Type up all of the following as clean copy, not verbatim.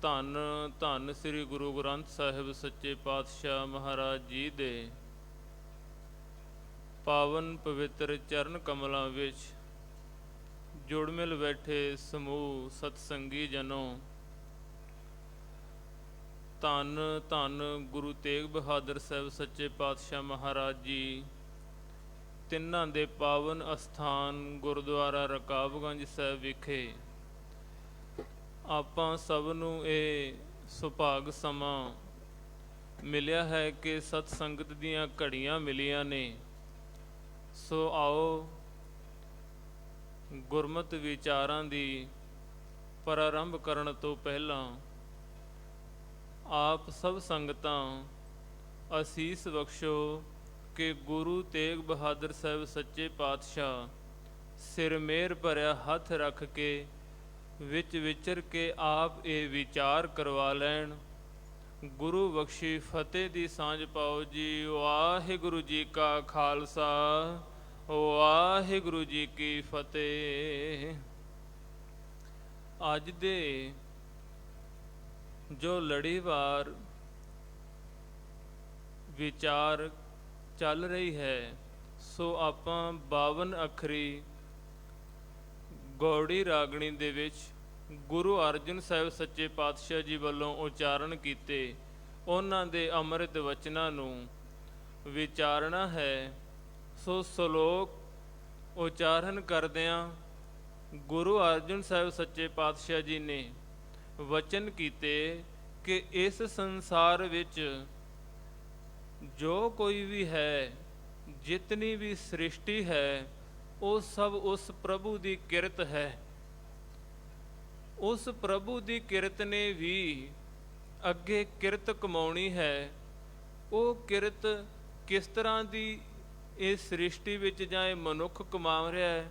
ਧੰਨ ਧੰਨ ਸ੍ਰੀ ਗੁਰੂ ਗ੍ਰੰਥ ਸਾਹਿਬ ਸੱਚੇ ਪਾਤਸ਼ਾਹ ਮਹਾਰਾਜ ਜੀ ਦੇ ਪਾਵਨ ਪਵਿੱਤਰ ਚਰਨ ਕਮਲਾਂ ਵਿੱਚ ਜੁੜ ਮਿਲ ਬੈਠੇ ਸਮੂਹ ਸਤਸੰਗੀ ਜਨੋ, ਧੰਨ ਧੰਨ ਗੁਰੂ ਤੇਗ ਬਹਾਦਰ ਸਾਹਿਬ ਸੱਚੇ ਪਾਤਸ਼ਾਹ ਮਹਾਰਾਜ ਜੀ ਤਿੰਨਾਂ ਦੇ ਪਾਵਨ ਅਸਥਾਨ ਗੁਰਦੁਆਰਾ ਰਕਾਬਗੰਜ ਸਾਹਿਬ ਵਿਖੇ ਆਪਾਂ ਸਭ ਨੂੰ ਇਹ ਸੁਭਾਗ ਸਮਾਂ ਮਿਲਿਆ ਹੈ ਕਿ ਸਤ ਸੰਗਤ ਦੀਆਂ ਘੜੀਆਂ ਮਿਲੀਆਂ ਨੇ। ਸੋ ਆਓ ਗੁਰਮਤਿ ਵਿਚਾਰਾਂ ਦੀ ਪ੍ਰਾਰੰਭ ਕਰਨ ਤੋਂ ਪਹਿਲਾਂ ਆਪ ਸਭ ਸੰਗਤਾਂ ਅਸੀਸ ਬਖਸ਼ੋ ਕਿ ਗੁਰੂ ਤੇਗ ਬਹਾਦਰ ਸਾਹਿਬ ਸੱਚੇ ਪਾਤਸ਼ਾਹ ਸਿਰ ਮਿਹਰ ਭਰਿਆ ਹੱਥ ਰੱਖ ਕੇ ਵਿੱਚ ਵਿਚਰ ਕੇ ਆਪ ਇਹ ਵਿਚਾਰ ਕਰਵਾ ਲੈਣ। ਗੁਰੂ ਬਖਸ਼ੀ ਫਤਿਹ ਦੀ ਸਾਂਝ ਪਾਓ ਜੀ। ਵਾਹਿਗੁਰੂ ਜੀ ਕਾ ਖਾਲਸਾ, ਵਾਹਿਗੁਰੂ ਜੀ ਕੀ ਫਤਿਹ। ਅੱਜ ਦੇ ਜੋ ਲੜੀਵਾਰ ਵਿਚਾਰ ਚੱਲ ਰਹੀ ਹੈ, ਸੋ ਆਪਾਂ 52 ਅੱਖਰੀ ਗੌੜੀ ਰਾਗਣੀ ਦੇ ਵਿੱਚ ਗੁਰੂ ਅਰਜਨ ਸਾਹਿਬ ਸੱਚੇ ਪਾਤਸ਼ਾਹ ਜੀ ਵੱਲੋਂ ਉਚਾਰਨ ਕੀਤੇ ਉਹਨਾਂ ਦੇ ਅੰਮ੍ਰਿਤ ਵਚਨਾਂ ਨੂੰ ਵਿਚਾਰਨਾ ਹੈ। ਸੋ ਸ਼ਲੋਕ ਉਚਾਰਨ ਕਰਦਿਆਂ ਗੁਰੂ ਅਰਜਨ ਸਾਹਿਬ ਸੱਚੇ ਪਾਤਸ਼ਾਹ ਜੀ ਨੇ ਵਚਨ ਕੀਤੇ ਕਿ ਇਸ ਸੰਸਾਰ ਵਿੱਚ ਜੋ ਕੋਈ ਵੀ ਹੈ, ਜਿਤਨੀ ਵੀ ਸ੍ਰਿਸ਼ਟੀ ਹੈ, ਉਹ ਸਭ ਉਸ ਪ੍ਰਭੂ ਦੀ ਕਿਰਤ ਹੈ। ਉਸ ਪ੍ਰਭੂ ਦੀ ਕਿਰਤ ਨੇ ਵੀ ਅੱਗੇ ਕਿਰਤ ਕਮਾਉਣੀ ਹੈ। ਉਹ ਕਿਰਤ ਕਿਸ ਤਰ੍ਹਾਂ ਦੀ ਇਹ ਸ੍ਰਿਸ਼ਟੀ ਵਿੱਚ ਜਾਂ ਇਹ ਮਨੁੱਖ ਕਮਾ ਰਿਹਾ ਹੈ,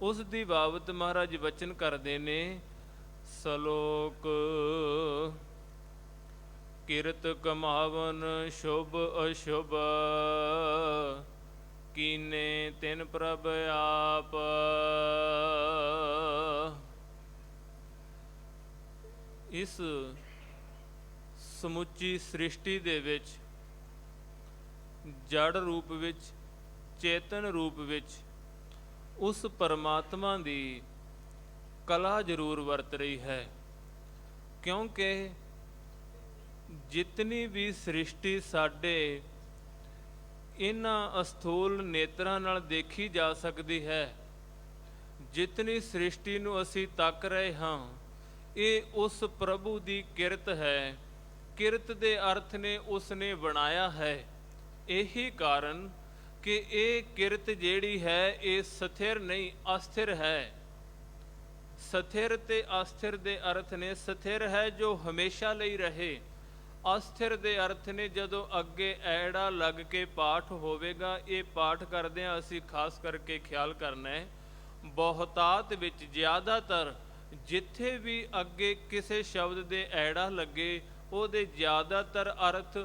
ਉਸ ਦੀ ਬਾਬਤ ਮਹਾਰਾਜ ਵਚਨ ਕਰਦੇ ਨੇ। ਸ਼ਲੋਕ ਕਿਰਤ ਕਮਾਵਨ ਸ਼ੁਭ ਅਸ਼ੁਭ ਕੀਨੇ ਤਿਨ ਪ੍ਰਭ ਆਪ। ਇਸ ਸਮੁੱਚੀ ਸ੍ਰਿਸ਼ਟੀ ਦੇ ਵਿੱਚ ਜੜ ਰੂਪ ਵਿੱਚ, ਚੇਤਨ ਰੂਪ ਵਿੱਚ ਉਸ ਪਰਮਾਤਮਾ ਦੀ ਕਲਾ ਜ਼ਰੂਰ ਵਰਤ ਰਹੀ ਹੈ, ਕਿਉਂਕਿ ਜਿਤਨੀ ਵੀ ਸ੍ਰਿਸ਼ਟੀ ਸਾਡੇ ਇਹਨਾਂ ਅਸਥੂਲ ਨੇਤਰਾਂ ਨਾਲ ਦੇਖੀ ਜਾ ਸਕਦੀ ਹੈ, ਜਿਤਨੀ ਸ੍ਰਿਸ਼ਟੀ ਨੂੰ ਅਸੀਂ ਤੱਕ ਰਹੇ ਹਾਂ, ਇਹ ਉਸ ਪ੍ਰਭੂ ਦੀ ਕਿਰਤ ਹੈ। ਕਿਰਤ ਦੇ ਅਰਥ ਨੇ ਉਸ ਨੇ ਬਣਾਇਆ ਹੈ। ਇਹੀ ਕਾਰਨ ਕਿ ਇਹ ਕਿਰਤ ਜਿਹੜੀ ਹੈ ਇਹ ਸਥਿਰ ਨਹੀਂ, ਅਸਥਿਰ ਹੈ। ਸਥਿਰ ਤੇ ਅਸਥਿਰ ਦੇ ਅਰਥ ਨੇ ਸਥਿਰ ਹੈ ਜੋ ਹਮੇਸ਼ਾ ਲਈ ਰਹੇ, ਅਸਥਿਰ ਦੇ ਅਰਥ ਨੇ ਜਦੋਂ ਅੱਗੇ ਐੜਾ ਲੱਗ ਕੇ ਪਾਠ ਹੋਵੇਗਾ। ਇਹ ਪਾਠ ਕਰਦਿਆਂ ਅਸੀਂ ਖਾਸ ਕਰਕੇ ਖਿਆਲ ਕਰਨਾ ਹੈ, ਬਹੁਤਾਤ ਵਿੱਚ ਜ਼ਿਆਦਾਤਰ ਜਿੱਥੇ ਵੀ ਅੱਗੇ ਕਿਸੇ ਸ਼ਬਦ ਦੇ ਐੜਾ ਲੱਗੇ, ਉਹਦੇ ਜ਼ਿਆਦਾਤਰ ਅਰਥ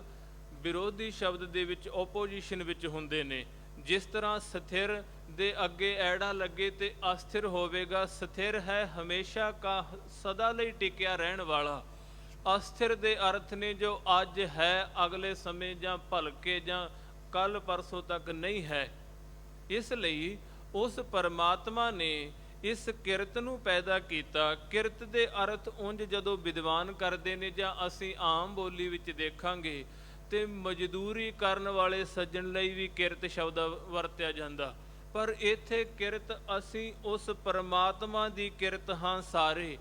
ਵਿਰੋਧੀ ਸ਼ਬਦ ਦੇ ਵਿੱਚ ਓਪੋਜੀਸ਼ਨ ਵਿੱਚ ਹੁੰਦੇ ਨੇ। ਜਿਸ ਤਰ੍ਹਾਂ ਸਥਿਰ ਦੇ ਅੱਗੇ ਐੜਾ ਲੱਗੇ ਤੇ ਅਸਥਿਰ ਹੋਵੇਗਾ। ਸਥਿਰ ਹੈ ਹਮੇਸ਼ਾ ਕਾ, ਸਦਾ ਲਈ ਟਿਕਿਆ ਰਹਿਣ ਵਾਲਾ। ਅਸਥਿਰ ਦੇ ਅਰਥ ਨੇ ਜੋ ਅੱਜ ਹੈ, ਅਗਲੇ ਸਮੇਂ ਜਾਂ ਭਲਕੇ ਜਾਂ ਕੱਲ ਪਰਸੋਂ ਤੱਕ ਨਹੀਂ ਹੈ। ਇਸ ਲਈ ਉਸ ਪਰਮਾਤਮਾ ਨੇ ਇਸ ਕਿਰਤ ਨੂੰ ਪੈਦਾ ਕੀਤਾ। ਕਿਰਤ ਦੇ ਅਰਥ ਉਂਝ ਜਦੋਂ ਵਿਦਵਾਨ ਕਰਦੇ ਨੇ ਜਾਂ ਅਸੀਂ ਆਮ ਬੋਲੀ ਵਿੱਚ ਦੇਖਾਂਗੇ ਤੇ ਮਜ਼ਦੂਰੀ ਕਰਨ ਵਾਲੇ ਸੱਜਣ ਲਈ ਵੀ ਕਿਰਤ ਸ਼ਬਦ ਵਰਤਿਆ ਜਾਂਦਾ, ਪਰ ਇੱਥੇ ਕਿਰਤ ਅਸੀਂ ਉਸ ਪਰਮਾਤਮਾ ਦੀ ਕਿਰਤ ਹਾਂ ਸਾਰੇ।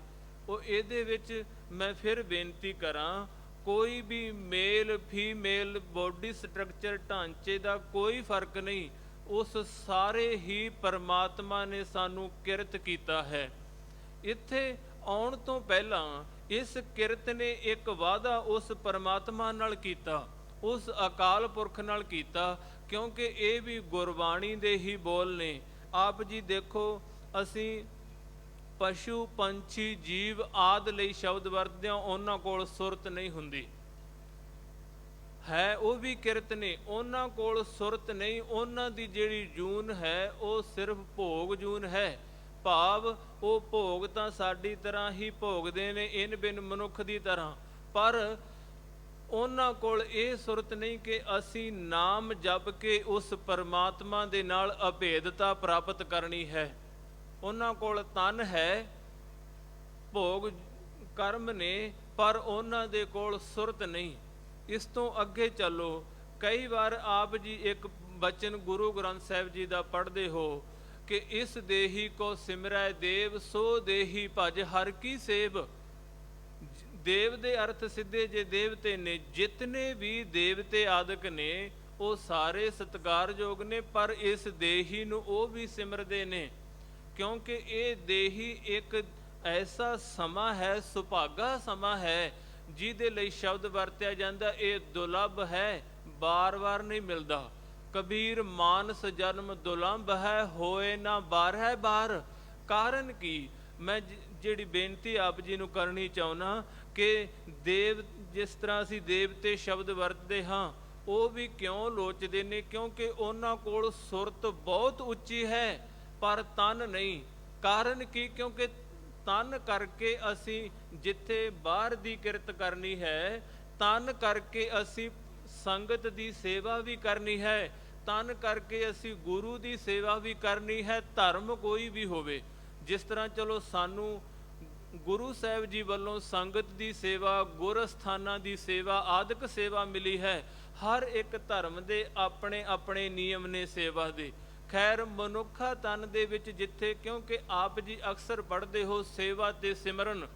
ਉਹ ਇਹਦੇ ਵਿੱਚ ਮੈਂ ਫਿਰ ਬੇਨਤੀ ਕਰਾਂ, ਕੋਈ ਵੀ ਮੇਲ ਫੀਮੇਲ ਬੋਡੀ ਸਟਰਕਚਰ ਢਾਂਚੇ ਦਾ ਕੋਈ ਫਰਕ ਨਹੀਂ। ਉਸ ਸਾਰੇ ਹੀ ਪਰਮਾਤਮਾ ਨੇ ਸਾਨੂੰ ਕਿਰਤ ਕੀਤਾ ਹੈ। ਇੱਥੇ ਆਉਣ ਤੋਂ ਪਹਿਲਾਂ ਇਸ ਕਿਰਤ ਨੇ ਇੱਕ ਵਾਅਦਾ ਉਸ ਪਰਮਾਤਮਾ ਨਾਲ ਕੀਤਾ, ਉਸ ਅਕਾਲ ਪੁਰਖ ਨਾਲ ਕੀਤਾ, ਕਿਉਂਕਿ ਇਹ ਵੀ ਗੁਰਬਾਣੀ ਦੇ ਹੀ ਬੋਲ ਨੇ। ਆਪ ਜੀ ਦੇਖੋ, ਅਸੀਂ ਪਸ਼ੂ ਪੰਛੀ ਜੀਵ ਆਦਿ ਲਈ ਸ਼ਬਦ ਵਰਤਦੇ ਹਾਂ, ਉਹਨਾਂ ਕੋਲ ਸੁਰਤ ਨਹੀਂ ਹੁੰਦੀ ਹੈ, ਉਹ ਵੀ ਕਿਰਤ ਨੇ। ਉਹਨਾਂ ਕੋਲ ਸੁਰਤ ਨਹੀਂ, ਉਹਨਾਂ ਦੀ ਜਿਹੜੀ ਜੂਨ ਹੈ ਉਹ ਸਿਰਫ ਭੋਗ ਜੂਨ ਹੈ। ਭਾਵ ਉਹ ਭੋਗ ਤਾਂ ਸਾਡੀ ਤਰ੍ਹਾਂ ਹੀ ਭੋਗਦੇ ਨੇ, ਇਨ ਬਿਨ ਮਨੁੱਖ ਦੀ ਤਰ੍ਹਾਂ, ਪਰ ਉਹਨਾਂ ਕੋਲ ਇਹ ਸੁਰਤ ਨਹੀਂ ਕਿ ਅਸੀਂ ਨਾਮ ਜਪ ਕੇ ਉਸ ਪਰਮਾਤਮਾ ਦੇ ਨਾਲ ਅਭੇਦਤਾ ਪ੍ਰਾਪਤ ਕਰਨੀ ਹੈ। ਉਹਨਾਂ ਕੋਲ ਤਨ ਹੈ, ਭੋਗ ਕਰਮ ਨੇ, ਪਰ ਉਹਨਾਂ ਦੇ ਕੋਲ ਸੁਰਤ ਨਹੀਂ। ਇਸ ਤੋਂ ਅੱਗੇ ਚੱਲੋ, ਕਈ ਵਾਰ ਆਪ ਜੀ ਇੱਕ ਬਚਨ ਗੁਰੂ ਗ੍ਰੰਥ ਸਾਹਿਬ ਜੀ ਦਾ ਪੜ੍ਹਦੇ ਹੋ ਕਿ ਇਸ ਦੇਹੀ ਕੋ ਸਿਮਰੈ ਦੇਵ, ਸੋ ਦੇਹੀ ਭਜ ਹਰ ਕੀ ਸੇਵ। ਦੇਵ ਦੇ ਅਰਥ ਸਿੱਧੇ ਜੇ ਦੇਵਤੇ ਨੇ, ਜਿਤਨੇ ਵੀ ਦੇਵਤੇ ਆਦਿਕ ਨੇ ਉਹ ਸਾਰੇ ਸਤਿਕਾਰਯੋਗ ਨੇ, ਪਰ ਇਸ ਦੇਹੀ ਨੂੰ ਉਹ ਵੀ ਸਿਮਰਦੇ ਨੇ, ਕਿਉਂਕਿ ਇਹ ਦੇਹੀ ਇੱਕ ਐਸਾ ਸਮਾਂ ਹੈ, ਸੁਭਾਗਾ ਸਮਾਂ ਹੈ, ਜਿਹਦੇ ਲਈ ਸ਼ਬਦ ਵਰਤਿਆ ਜਾਂਦਾ ਇਹ ਦੁਰਲਭ ਹੈ, ਬਾਰ-ਬਾਰ ਨਹੀਂ ਮਿਲਦਾ। ਕਬੀਰ ਮਾਨਸ ਜਨਮ ਦੁਲੰਭ ਹੈ, ਹੋਏ ਨਾ ਬਾਰਹਿ ਬਾਰ। ਕਾਰਨ ਕੀ? ਮੈਂ ਜਿਹੜੀ ਬੇਨਤੀ ਆਪ ਜੀ ਨੂੰ ਕਰਨੀ ਚਾਹੁੰਦਾ ਕਿ ਦੇਵ, ਜਿਸ ਤਰ੍ਹਾਂ ਅਸੀਂ ਦੇਵਤੇ ਸ਼ਬਦ ਵਰਤਦੇ ਹਾਂ, ਉਹ ਵੀ ਕਿਉਂ ਲੋਚਦੇ ਨੇ? ਕਿਉਂਕਿ ਉਹਨਾਂ ਕੋਲ ਸੁਰਤ ਬਹੁਤ ਉੱਚੀ ਹੈ ਪਰ ਤਨ ਨਹੀਂ। ਕਾਰਨ ਕੀ? ਕਿਉਂਕਿ ਤਨ ਕਰਕੇ ਅਸੀਂ ਜਿੱਥੇ ਬਾਹਰ ਦੀ ਕਿਰਤ ਕਰਨੀ ਹੈ, ਤਨ ਕਰਕੇ ਅਸੀਂ ਸੰਗਤ ਦੀ ਸੇਵਾ ਵੀ ਕਰਨੀ ਹੈ, ਤਨ ਕਰਕੇ ਅਸੀਂ ਗੁਰੂ ਦੀ ਸੇਵਾ ਵੀ ਕਰਨੀ ਹੈ, ਧਰਮ ਕੋਈ ਵੀ ਹੋਵੇ। ਜਿਸ ਤਰ੍ਹਾਂ ਚਲੋ ਸਾਨੂੰ ਗੁਰੂ ਸਾਹਿਬ ਜੀ ਵੱਲੋਂ ਸੰਗਤ ਦੀ ਸੇਵਾ, ਗੁਰ ਅਸਥਾਨਾਂ ਦੀ ਸੇਵਾ, ਆਦਿਕ ਸੇਵਾ ਮਿਲੀ ਹੈ। ਹਰ ਇੱਕ ਧਰਮ ਦੇ ਆਪਣੇ ਆਪਣੇ ਨਿਯਮ ਨੇ ਸੇਵਾ ਦੇ। ਖੈਰ ਮਨੁੱਖਾ ਤਨ ਦੇ ਵਿੱਚ ਜਿੱਥੇ, ਕਿਉਂਕਿ ਆਪ ਜੀ ਅਕਸਰ ਪੜ੍ਹਦੇ ਹੋ ਸੇਵਾ ਤੇ ਸਿਮਰਨ,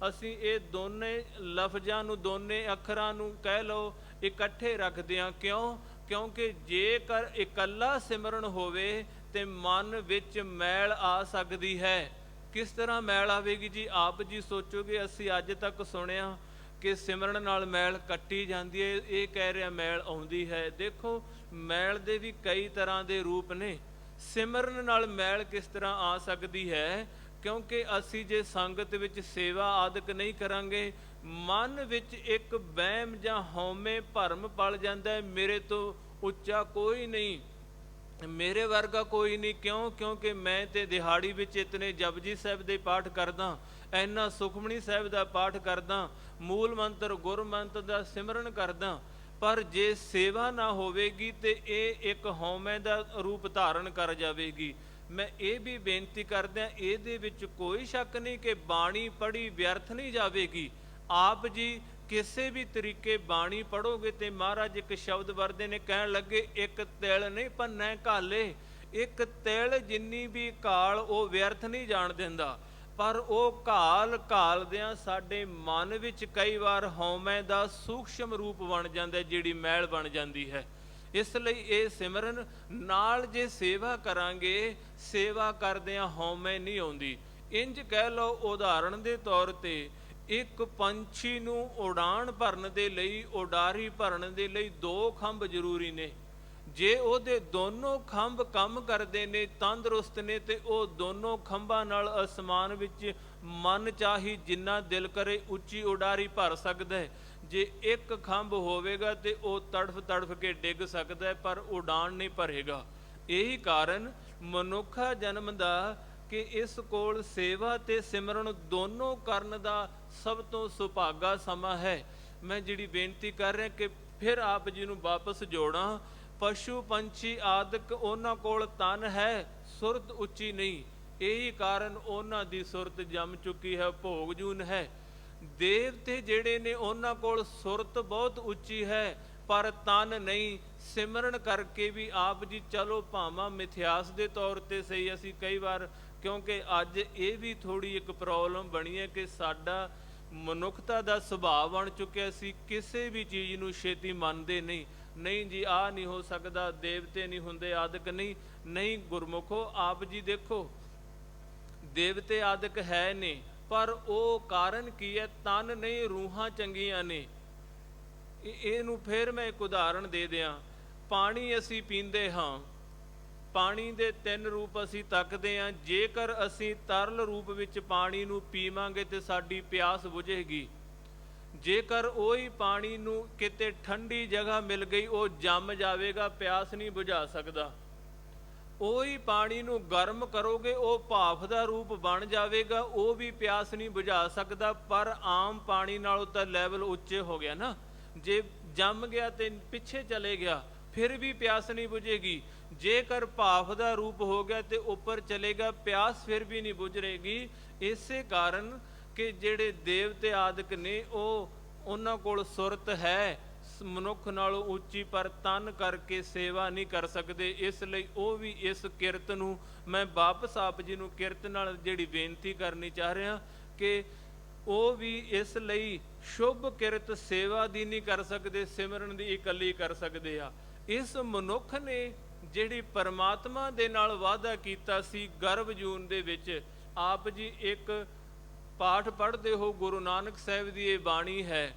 ਅਸੀਂ ਇਹ ਦੋਨੇ ਲਫ਼ਜ਼ਾਂ ਨੂੰ, ਦੋਨੇ ਅੱਖਰਾਂ ਨੂੰ ਕਹਿ ਲਓ ਇਕੱਠੇ ਰੱਖਦੇ ਹਾਂ। ਕਿਉਂ? ਕਿਉਂਕਿ ਜੇਕਰ ਇਕੱਲਾ ਸਿਮਰਨ ਹੋਵੇ ਤੇ ਮਨ ਵਿੱਚ ਮੈਲ ਆ ਸਕਦੀ ਹੈ। ਕਿਸ ਤਰ੍ਹਾਂ ਮੈਲ ਆਵੇਗੀ ਜੀ? ਆਪ ਜੀ ਸੋਚੋਗੇ, ਅਸੀਂ ਅੱਜ ਤੱਕ ਸੁਣਿਆ ਕਿ ਸਿਮਰਨ ਨਾਲ ਮੈਲ ਕੱਟੀ ਜਾਂਦੀ ਹੈ, ਇਹ ਕਹਿ ਰਿਹਾ ਮੈਲ ਆਉਂਦੀ ਹੈ। ਦੇਖੋ, ਮੈਲ ਦੇ ਵੀ ਕਈ ਤਰ੍ਹਾਂ ਦੇ ਰੂਪ ਨੇ। ਸਿਮਰਨ ਨਾਲ ਮੈਲ ਕਿਸ ਤਰ੍ਹਾਂ ਆ ਸਕਦੀ ਹੈ? ਕਿਉਂਕਿ ਅਸੀਂ ਜੇ ਸੰਗਤ ਵਿੱਚ ਸੇਵਾ ਆਦਿਕ ਨਹੀਂ ਕਰਾਂਗੇ, ਮਨ ਵਿੱਚ ਇੱਕ ਵਹਿਮ ਜਾਂ ਹਉਮੈ ਭਰਮ ਪਲ ਜਾਂਦਾ ਹੈ, ਮੇਰੇ ਤੋਂ ਉੱਚਾ ਕੋਈ ਨਹੀਂ, ਮੇਰੇ ਵਰਗਾ ਕੋਈ ਨਹੀਂ। ਕਿਉਂ? ਕਿਉਂਕਿ ਮੈਂ ਤੇ ਦਿਹਾੜੀ ਵਿੱਚ ਇਤਨੇ ਜਪਜੀ ਸਾਹਿਬ ਦੇ ਪਾਠ ਕਰਦਾ, ਇੰਨਾ ਸੁਖਮਨੀ ਸਾਹਿਬ ਦਾ ਪਾਠ ਕਰਦਾ, ਮੂਲ ਮੰਤਰ ਗੁਰਮੰਤਰ ਦਾ ਸਿਮਰਨ ਕਰਦਾ, ਪਰ ਜੇ ਸੇਵਾ ਨਾ ਹੋਵੇਗੀ ਤੇ ਇਹ ਇੱਕ ਹਉਮੈ ਦਾ ਰੂਪ ਧਾਰਨ ਕਰ ਜਾਵੇਗੀ। ਮੈਂ ਇਹ ਵੀ ਬੇਨਤੀ ਕਰਦਾ, ਇਹਦੇ ਵਿੱਚ ਕੋਈ ਸ਼ੱਕ ਨਹੀਂ ਕਿ ਬਾਣੀ ਪੜ੍ਹੀ ਵਿਅਰਥ ਨਹੀਂ ਜਾਵੇਗੀ। ਆਪ ਜੀ ਕਿਸੇ ਵੀ ਤਰੀਕੇ ਬਾਣੀ ਪੜ੍ਹੋਗੇ ਤੇ ਮਹਾਰਾਜ ਇੱਕ ਸ਼ਬਦ ਵਰਦੇ ਨੇ, ਕਹਿਣ ਲੱਗੇ ਇੱਕ ਤਿਲ ਨਹੀਂ ਭੰਨੈ ਘਾਲੇ। ਇੱਕ ਤਿਲ ਜਿੰਨੀ ਵੀ ਘਾਲ ਉਹ ਵਿਅਰਥ ਨਹੀਂ ਜਾਣ ਦਿੰਦਾ, ਪਰ ਉਹ ਘਾਲ ਘਾਲਦਿਆਂ ਸਾਡੇ ਮਨ ਵਿੱਚ ਕਈ ਵਾਰ ਹਉਮੈ ਦਾ ਸੂਖਸ਼ਮ ਰੂਪ ਬਣ ਜਾਂਦਾ, ਜਿਹੜੀ ਮੈਲ ਬਣ ਜਾਂਦੀ ਹੈ। ਇਸ ਲਈ ਇਹ ਸਿਮਰਨ ਨਾਲ ਜੇ ਸੇਵਾ ਕਰਾਂਗੇ, ਸੇਵਾ ਕਰਦਿਆਂ ਹਉਮੈ ਨਹੀਂ ਆਉਂਦੀ। ਇੰਜ ਕਹਿ ਲਓ, ਉਦਾਹਰਣ ਦੇ ਤੌਰ ਤੇ ਇੱਕ ਪੰਛੀ ਨੂੰ ਉਡਾਨ ਭਰਨ ਦੇ ਲਈ, ਉਡਾਰੀ ਭਰਨ ਦੇ ਲਈ ਦੋ ਖੰਭ ਜ਼ਰੂਰੀ ਨੇ। ਜੇ ਉਹਦੇ ਦੋਨੋਂ ਖੰਭ ਕੰਮ ਕਰਦੇ ਨੇ, ਤੰਦਰੁਸਤ ਨੇ, ਤੇ ਉਹ ਦੋਨੋਂ ਖੰਭਾਂ ਨਾਲ ਅਸਮਾਨ ਵਿੱਚ ਮਨ ਚਾਹੀ ਜਿੰਨਾ ਦਿਲ ਕਰੇ ਉੱਚੀ ਉਡਾਰੀ ਭਰ ਸਕਦਾ ਹੈ। ਜੇ ਇੱਕ ਖੰਭ ਹੋਵੇਗਾ ਤੇ ਉਹ ਤੜਫ ਤੜਫ ਕੇ ਡਿੱਗ ਸਕਦਾ ਹੈ, ਪਰ ਉਡਾਨ ਨਹੀਂ ਭਰੇਗਾ। ਇਹੀ ਕਾਰਨ ਮਨੁੱਖਾ ਜਨਮ ਦਾ ਕਿ ਇਸ ਕੋਲ ਸੇਵਾ ਤੇ ਸਿਮਰਨ ਦੋਨੋਂ ਕਰਨ ਦਾ ਸਭ ਤੋਂ ਸੁਭਾਗਾ ਸਮਾਂ ਹੈ। ਮੈਂ ਜਿਹੜੀ ਬੇਨਤੀ ਕਰ ਰਿਹਾ ਕਿ ਫਿਰ ਆਪ ਜੀ ਨੂੰ ਵਾਪਸ ਜੋੜਾਂ, ਪਸ਼ੂ ਪੰਛੀ ਆਦਿਕ ਉਹਨਾਂ ਕੋਲ ਤਨ ਹੈ, ਸੁਰਤ ਉੱਚੀ ਨਹੀਂ। ਇਹੀ ਕਾਰਨ ਉਹਨਾਂ ਦੀ ਸੁਰਤ ਜੰਮ ਚੁੱਕੀ ਹੈ, ਭੋਗਜੂਨ ਹੈ। ਦੇਵਤੇ ਜਿਹੜੇ ਨੇ ਉਹਨਾਂ ਕੋਲ ਸੁਰਤ ਬਹੁਤ ਉੱਚੀ ਹੈ, ਪਰ ਤਨ ਨਹੀਂ। ਸਿਮਰਨ ਕਰਕੇ ਵੀ ਆਪ ਜੀ ਚਲੋ ਭਾਵਾਂ ਮਿਥਿਆਸ ਦੇ ਤੌਰ ਤੇ ਸਹੀ, ਅਸੀਂ ਕਈ ਵਾਰ, ਕਿਉਂਕਿ ਅੱਜ ਇਹ ਵੀ ਥੋੜ੍ਹੀ ਇੱਕ ਪ੍ਰੋਬਲਮ ਬਣੀ ਹੈ ਕਿ ਸਾਡਾ ਮਨੁੱਖਤਾ ਦਾ ਸੁਭਾਅ ਬਣ ਚੁੱਕਿਆ, ਅਸੀਂ ਕਿਸੇ ਵੀ ਚੀਜ਼ ਨੂੰ ਛੇਤੀ ਮੰਨਦੇ ਨਹੀਂ। ਨਹੀਂ ਜੀ, ਆਹ ਨਹੀਂ ਹੋ ਸਕਦਾ, ਦੇਵਤੇ ਨਹੀਂ ਹੁੰਦੇ, ਆਦਿਕ ਨਹੀਂ। ਨਹੀਂ ਗੁਰਮੁਖੋ, ਆਪ ਜੀ ਦੇਖੋ, ਦੇਵਤੇ ਆਦਿਕ ਹੈ ਨੇ, ਪਰ ਉਹ ਕਾਰਨ ਕੀ ਹੈ? ਤਨ ਨਹੀਂ, ਰੂਹਾਂ ਚੰਗੀਆਂ ਨੇ। ਇਹਨੂੰ ਫਿਰ ਮੈਂ ਇੱਕ ਉਦਾਹਰਣ ਦੇ ਦਿਆਂ। ਪਾਣੀ ਅਸੀਂ ਪੀਂਦੇ ਹਾਂ, ਪਾਣੀ ਦੇ ਤਿੰਨ ਰੂਪ ਅਸੀਂ ਤੱਕਦੇ ਹਾਂ। ਜੇਕਰ ਅਸੀਂ ਤਰਲ ਰੂਪ ਵਿੱਚ ਪਾਣੀ ਨੂੰ ਪੀਵਾਂਗੇ ਤੇ ਸਾਡੀ ਪਿਆਸ ਬੁਝੇਗੀ। ਜੇਕਰ ਉਹੀ ਪਾਣੀ ਨੂੰ ਕਿਤੇ ਠੰਡੀ ਜਗ੍ਹਾ ਮਿਲ ਗਈ, ਉਹ ਜੰਮ ਜਾਵੇਗਾ, ਪਿਆਸ ਨਹੀਂ ਬੁਝਾ ਸਕਦਾ। ਉਹੀ ਪਾਣੀ ਨੂੰ ਗਰਮ ਕਰੋਗੇ ਉਹ ਭਾਫ ਦਾ ਰੂਪ ਬਣ ਜਾਵੇਗਾ, ਉਹ ਵੀ ਪਿਆਸ ਨਹੀਂ ਬੁਝਾ ਸਕਦਾ। ਪਰ ਆਮ ਪਾਣੀ ਨਾਲੋਂ ਤਾਂ ਲੈਵਲ ਉੱਚੇ ਹੋ ਗਿਆ ਨਾ, ਜੇ ਜੰਮ ਗਿਆ ਤੇ ਪਿੱਛੇ ਚਲੇ ਗਿਆ ਫਿਰ ਵੀ ਪਿਆਸ ਨਹੀਂ ਬੁਝੇਗੀ। ਜੇਕਰ ਭਾਫ ਦਾ ਰੂਪ ਹੋ ਗਿਆ ਤੇ ਉੱਪਰ ਚਲੇਗਾ, ਪਿਆਸ ਫਿਰ ਵੀ ਨਹੀਂ ਬੁਝ ਰਹੇਗੀ। ਇਸੇ ਕਾਰਨ ਕਿ ਜਿਹੜੇ ਦੇਵਤੇ ਆਦਿਕ ਨੇ ਉਹਨਾਂ ਕੋਲ ਸੁਰਤ ਹੈ ਮਨੁੱਖ ਨਾਲੋਂ ਉੱਚੀ, ਪਰ ਤਨ ਕਰਕੇ ਸੇਵਾ ਨਹੀਂ ਕਰ ਸਕਦੇ। ਇਸ ਲਈ ਉਹ ਵੀ ਇਸ ਕਿਰਤ ਨੂੰ, ਮੈਂ ਵਾਪਸ ਆਪ ਜੀ ਨੂੰ ਕਿਰਤ ਨਾਲ ਜਿਹੜੀ ਬੇਨਤੀ ਕਰਨੀ ਚਾਹ ਰਿਹਾ ਕਿ ਉਹ ਵੀ ਇਸ ਲਈ ਸ਼ੁਭ ਕਿਰਤ ਸੇਵਾ ਦੀ ਨਹੀਂ ਕਰ ਸਕਦੇ, ਸਿਮਰਨ ਦੀ ਇਕੱਲੀ ਕਰ ਸਕਦੇ ਆ। ਇਸ ਮਨੁੱਖ ਨੇ ਜਿਹੜੀ ਪਰਮਾਤਮਾ ਦੇ ਨਾਲ ਵਾਅਦਾ ਕੀਤਾ ਸੀ ਗਰਭ ਜੂਨ ਦੇ ਵਿੱਚ, ਆਪ ਜੀ ਇੱਕ ਪਾਠ ਪੜ੍ਹਦੇ ਹੋ, ਗੁਰੂ ਨਾਨਕ ਸਾਹਿਬ ਦੀ ਇਹ ਬਾਣੀ ਹੈ,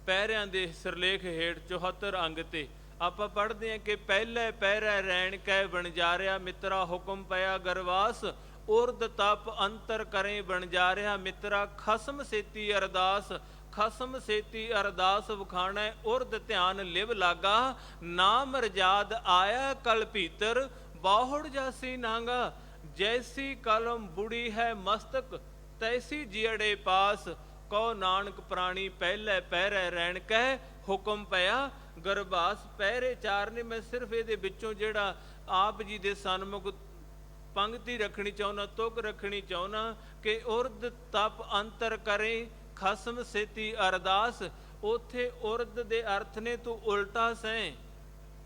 ਪਹਿਰਿਆਂ ਦੇ ਸਿਰਲੇਖ ਹੇਠ 74 ਅੰਗ ਤੇ ਆਪਾਂ ਪੜ੍ਹਦੇ ਹਾਂ ਕਿ ਪਹਿਲੇ ਪਹਿਰਾ ਰੈਣ ਕੈ ਬਣਜਾਰਿਆ, ਮਿੱਤਰਾ ਹੁਕਮ ਪਿਆ ਗਰਵਾਸ, ਉਰਦ ਤਪ ਅੰਤਰ ਕਰੇ ਬਣਜਾਰਿਆ, ਮਿੱਤਰਾ ਖਸਮ ਸੇਤੀ ਅਰਦਾਸ, ਖਸਮ ਸੇਤੀ ਅਰਦਾਸ ਵਖਾਣੈ, ਉਰਦ ਧਿਆਨ ਲਿਵ ਲਾਗਾ, ਨਾਮ ਰਜਾਦ ਆਇਆ ਕਲ ਭੀਤਰ, ਬਾਹੁੜ ਜਾਸੀ ਨਾਂਗਾ, ਜੈਸੀ ਕਲਮ ਬੁੜੀ ਹੈ ਮਸਤਕ, ਤੈਸੀ ਜਿਅੜੇ ਪਾਸ, ਕਉ ਨਾਨਕ ਪ੍ਰਾਣੀ ਪਹਿਲੇ ਪਹਿਰੇ ਰਹਿਣ ਕਹਿ, ਹੁਕਮ ਪਿਆ ਗਰਭਾਸ। ਪਹਿਰੇ ਚਾਰ ਨੇ, ਮੈਂ ਸਿਰਫ ਇਹਦੇ ਵਿੱਚੋਂ ਜਿਹੜਾ ਆਪ ਜੀ ਦੇ ਸਨਮੁਖ ਪੰਕਤੀ ਰੱਖਣੀ ਚਾਹੁੰਦਾ, ਤੁਕ ਰੱਖਣੀ ਚਾਹੁੰਦਾ ਕਿ ਉਰਦ ਤਪ ਅੰਤਰ ਕਰੇ ਖਸਮ ਸੇਤੀ ਅਰਦਾਸ। ਉੱਥੇ ਉਰਦ ਦੇ ਅਰਥ ਨੇ ਤੂੰ ਉਲਟਾ ਸੈਂ।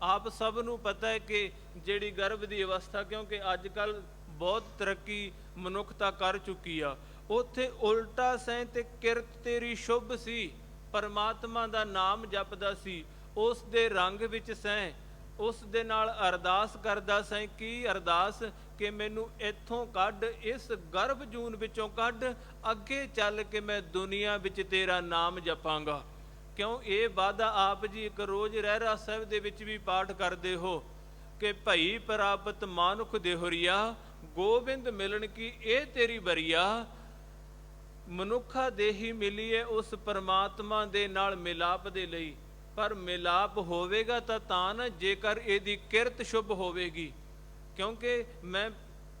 ਆਪ ਸਭ ਨੂੰ ਪਤਾ ਹੈ ਕਿ ਜਿਹੜੀ ਗਰਭ ਦੀ ਅਵਸਥਾ, ਕਿਉਂਕਿ ਅੱਜ ਕੱਲ੍ਹ ਬਹੁਤ ਤਰੱਕੀ ਮਨੁੱਖਤਾ ਕਰ ਚੁੱਕੀ ਆ, ਉੱਥੇ ਉਲਟਾ ਸੈਂ ਤੇ ਕਿਰਤ ਤੇਰੀ ਸ਼ੁਭ ਸੀ, ਪਰਮਾਤਮਾ ਦਾ ਨਾਮ ਜਪਦਾ ਸੀ, ਉਸ ਦੇ ਰੰਗ ਵਿੱਚ ਸੈਂ, ਉਸ ਦੇ ਨਾਲ ਅਰਦਾਸ ਕਰਦਾ ਸੈਂ। ਕੀ ਅਰਦਾਸ? ਕਿ ਮੈਨੂੰ ਇੱਥੋਂ ਕੱਢ, ਇਸ ਗਰਭ ਜੂਨ ਵਿੱਚੋਂ ਕੱਢ, ਅੱਗੇ ਚੱਲ ਕੇ ਮੈਂ ਦੁਨੀਆ ਵਿੱਚ ਤੇਰਾ ਨਾਮ ਜਪਾਂਗਾ। ਕਿਉਂ ਇਹ ਵਾਅਦਾ ਆਪ ਜੀ ਇੱਕ ਰੋਜ਼ ਰਹਿਰਾਸ ਸਾਹਿਬ ਦੇ ਵਿੱਚ ਵੀ ਪਾਠ ਕਰਦੇ ਹੋ ਕਿ ਭਈ ਪ੍ਰਾਪਤ ਮਾਨੁਖ ਦੇਹੁਰੀਆ, ਗੋਬਿੰਦ ਮਿਲਣ ਕੀ ਇਹ ਤੇਰੀ ਬਰੀਆ। ਮਨੁੱਖਾ ਦੇਹੀ ਮਿਲੀਏ ਉਸ ਪਰਮਾਤਮਾ ਦੇ ਨਾਲ ਮਿਲਾਪ ਦੇ ਲਈ, ਪਰ ਮਿਲਾਪ ਹੋਵੇਗਾ ਤਾਂ ਨਾ ਜੇਕਰ ਇਹਦੀ ਕਿਰਤ ਸ਼ੁਭ ਹੋਵੇਗੀ। ਕਿਉਂਕਿ ਮੈਂ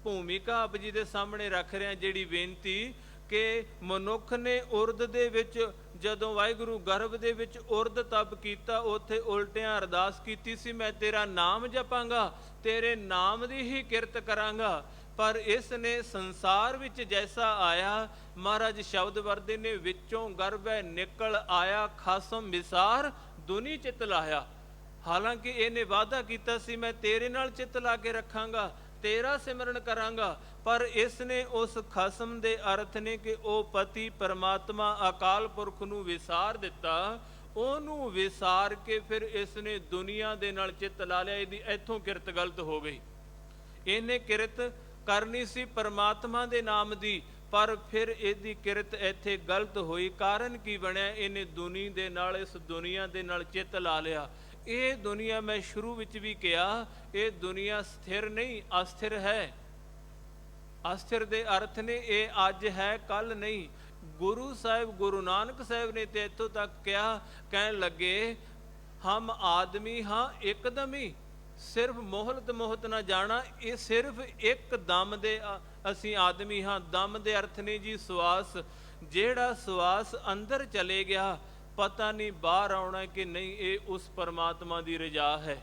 ਭੂਮਿਕਾ ਆਪ ਜੀ ਦੇ ਸਾਹਮਣੇ ਰੱਖ ਰਿਹਾ ਜਿਹੜੀ ਬੇਨਤੀ ਕਿ ਮਨੁੱਖ ਨੇ ਉਰਦ ਦੇ ਵਿੱਚ, ਜਦੋਂ ਵਾਹਿਗੁਰੂ ਗਰਭ ਦੇ ਵਿੱਚ ਉਰਦ ਤਪ ਕੀਤਾ, ਉੱਥੇ ਉਲਟਿਆਂ ਅਰਦਾਸ ਕੀਤੀ ਸੀ, ਮੈਂ ਤੇਰਾ ਨਾਮ ਜਪਾਂਗਾ, ਤੇਰੇ ਨਾਮ ਦੀ ਹੀ ਕਿਰਤ ਕਰਾਂਗਾ। ਪਰ ਇਸ ਨੇ ਸੰਸਾਰ ਵਿੱਚ ਜੈਸਾ ਆਇਆ, ਮਹਾਰਾਜ ਸ਼ਬਦ ਵਰਦੇ ਨੇ, ਵਿੱਚੋਂ ਗਰਭੈ ਨਿਕਲ ਆਇਆ ਖਸਮ ਵਿਸਾਰ, ਦੁਨੀ ਚਿੱਤ ਲਾਇਆ। ਹਾਲਾਂਕਿ ਇਹਨੇ ਵਾਅਦਾ ਕੀਤਾ ਸੀ ਮੈਂ ਤੇਰੇ ਨਾਲ ਚਿੱਤ ਲਾ ਕੇ ਰੱਖਾਂਗਾ, ਤੇਰਾ ਸਿਮਰਨ ਕਰਾਂਗਾ, ਪਰ ਇਸ ਨੇ ਉਸ ਖਸਮ ਦੇ ਅਰਥ ਨੇ ਕਿ ਉਹ ਪਤੀ ਪਰਮਾਤਮਾ ਅਕਾਲ ਪੁਰਖ ਨੂੰ ਵਿਸਾਰ ਦਿੱਤਾ। ਉਹਨੂੰ ਵਿਸਾਰ ਕੇ ਫਿਰ ਇਸ ਨੇ ਦੁਨੀਆ ਦੇ ਨਾਲ ਚਿੱਤ ਲਾ ਲਿਆ। ਇਹਦੀ ਇੱਥੋਂ ਕਿਰਤ ਗਲਤ ਹੋ ਗਈ। ਇਹਨੇ ਕਿਰਤ ਕਰਨੀ ਸੀ ਪਰਮਾਤਮਾ ਦੇ ਨਾਮ ਦੀ, ਪਰ ਫਿਰ ਇਹਦੀ ਕਿਰਤ ਇੱਥੇ ਗਲਤ ਹੋਈ। ਕਾਰਨ ਕੀ ਬਣਿਆ? ਇਹਨੇ ਦੁਨੀ ਦੇ ਨਾਲ, ਇਸ ਦੁਨੀਆ ਦੇ ਨਾਲ ਚਿੱਤ ਲਾ ਲਿਆ। ਇਹ ਦੁਨੀਆ, ਮੈਂ ਸ਼ੁਰੂ ਵਿੱਚ ਵੀ ਕਿਹਾ, ਇਹ ਦੁਨੀਆ ਸਥਿਰ ਨਹੀਂ, ਅਸਥਿਰ ਹੈ। ਅਸਥਿਰ ਦੇ ਅਰਥ ਨੇ ਇਹ ਅੱਜ ਹੈ ਕੱਲ ਨਹੀਂ। ਗੁਰੂ ਸਾਹਿਬ, ਗੁਰੂ ਨਾਨਕ ਸਾਹਿਬ ਨੇ ਤੇ ਇੱਥੋਂ ਤੱਕ ਕਿਹਾ, ਕਹਿਣ ਲੱਗੇ ਹਮ ਆਦਮੀ ਹਾਂ ਇੱਕਦਮ ਹੀ, ਸਿਰਫ ਮੋਹਲਤ ਮੋਹਤ ਨਾ ਜਾਣਾ, ਇਹ ਸਿਰਫ ਇੱਕ ਦਮ ਦੇ ਅਸੀਂ ਆਦਮੀ ਹਾਂ। ਦਮ ਦੇ ਅਰਥ ਨੇ ਜੀ ਸਵਾਸ। ਜਿਹੜਾ ਸਵਾਸ ਅੰਦਰ ਚਲੇ ਗਿਆ, ਪਤਾ ਨਹੀਂ ਬਾਹਰ ਆਉਣਾ ਕਿ ਨਹੀਂ, ਇਹ ਉਸ ਪਰਮਾਤਮਾ ਦੀ ਰਜ਼ਾ ਹੈ।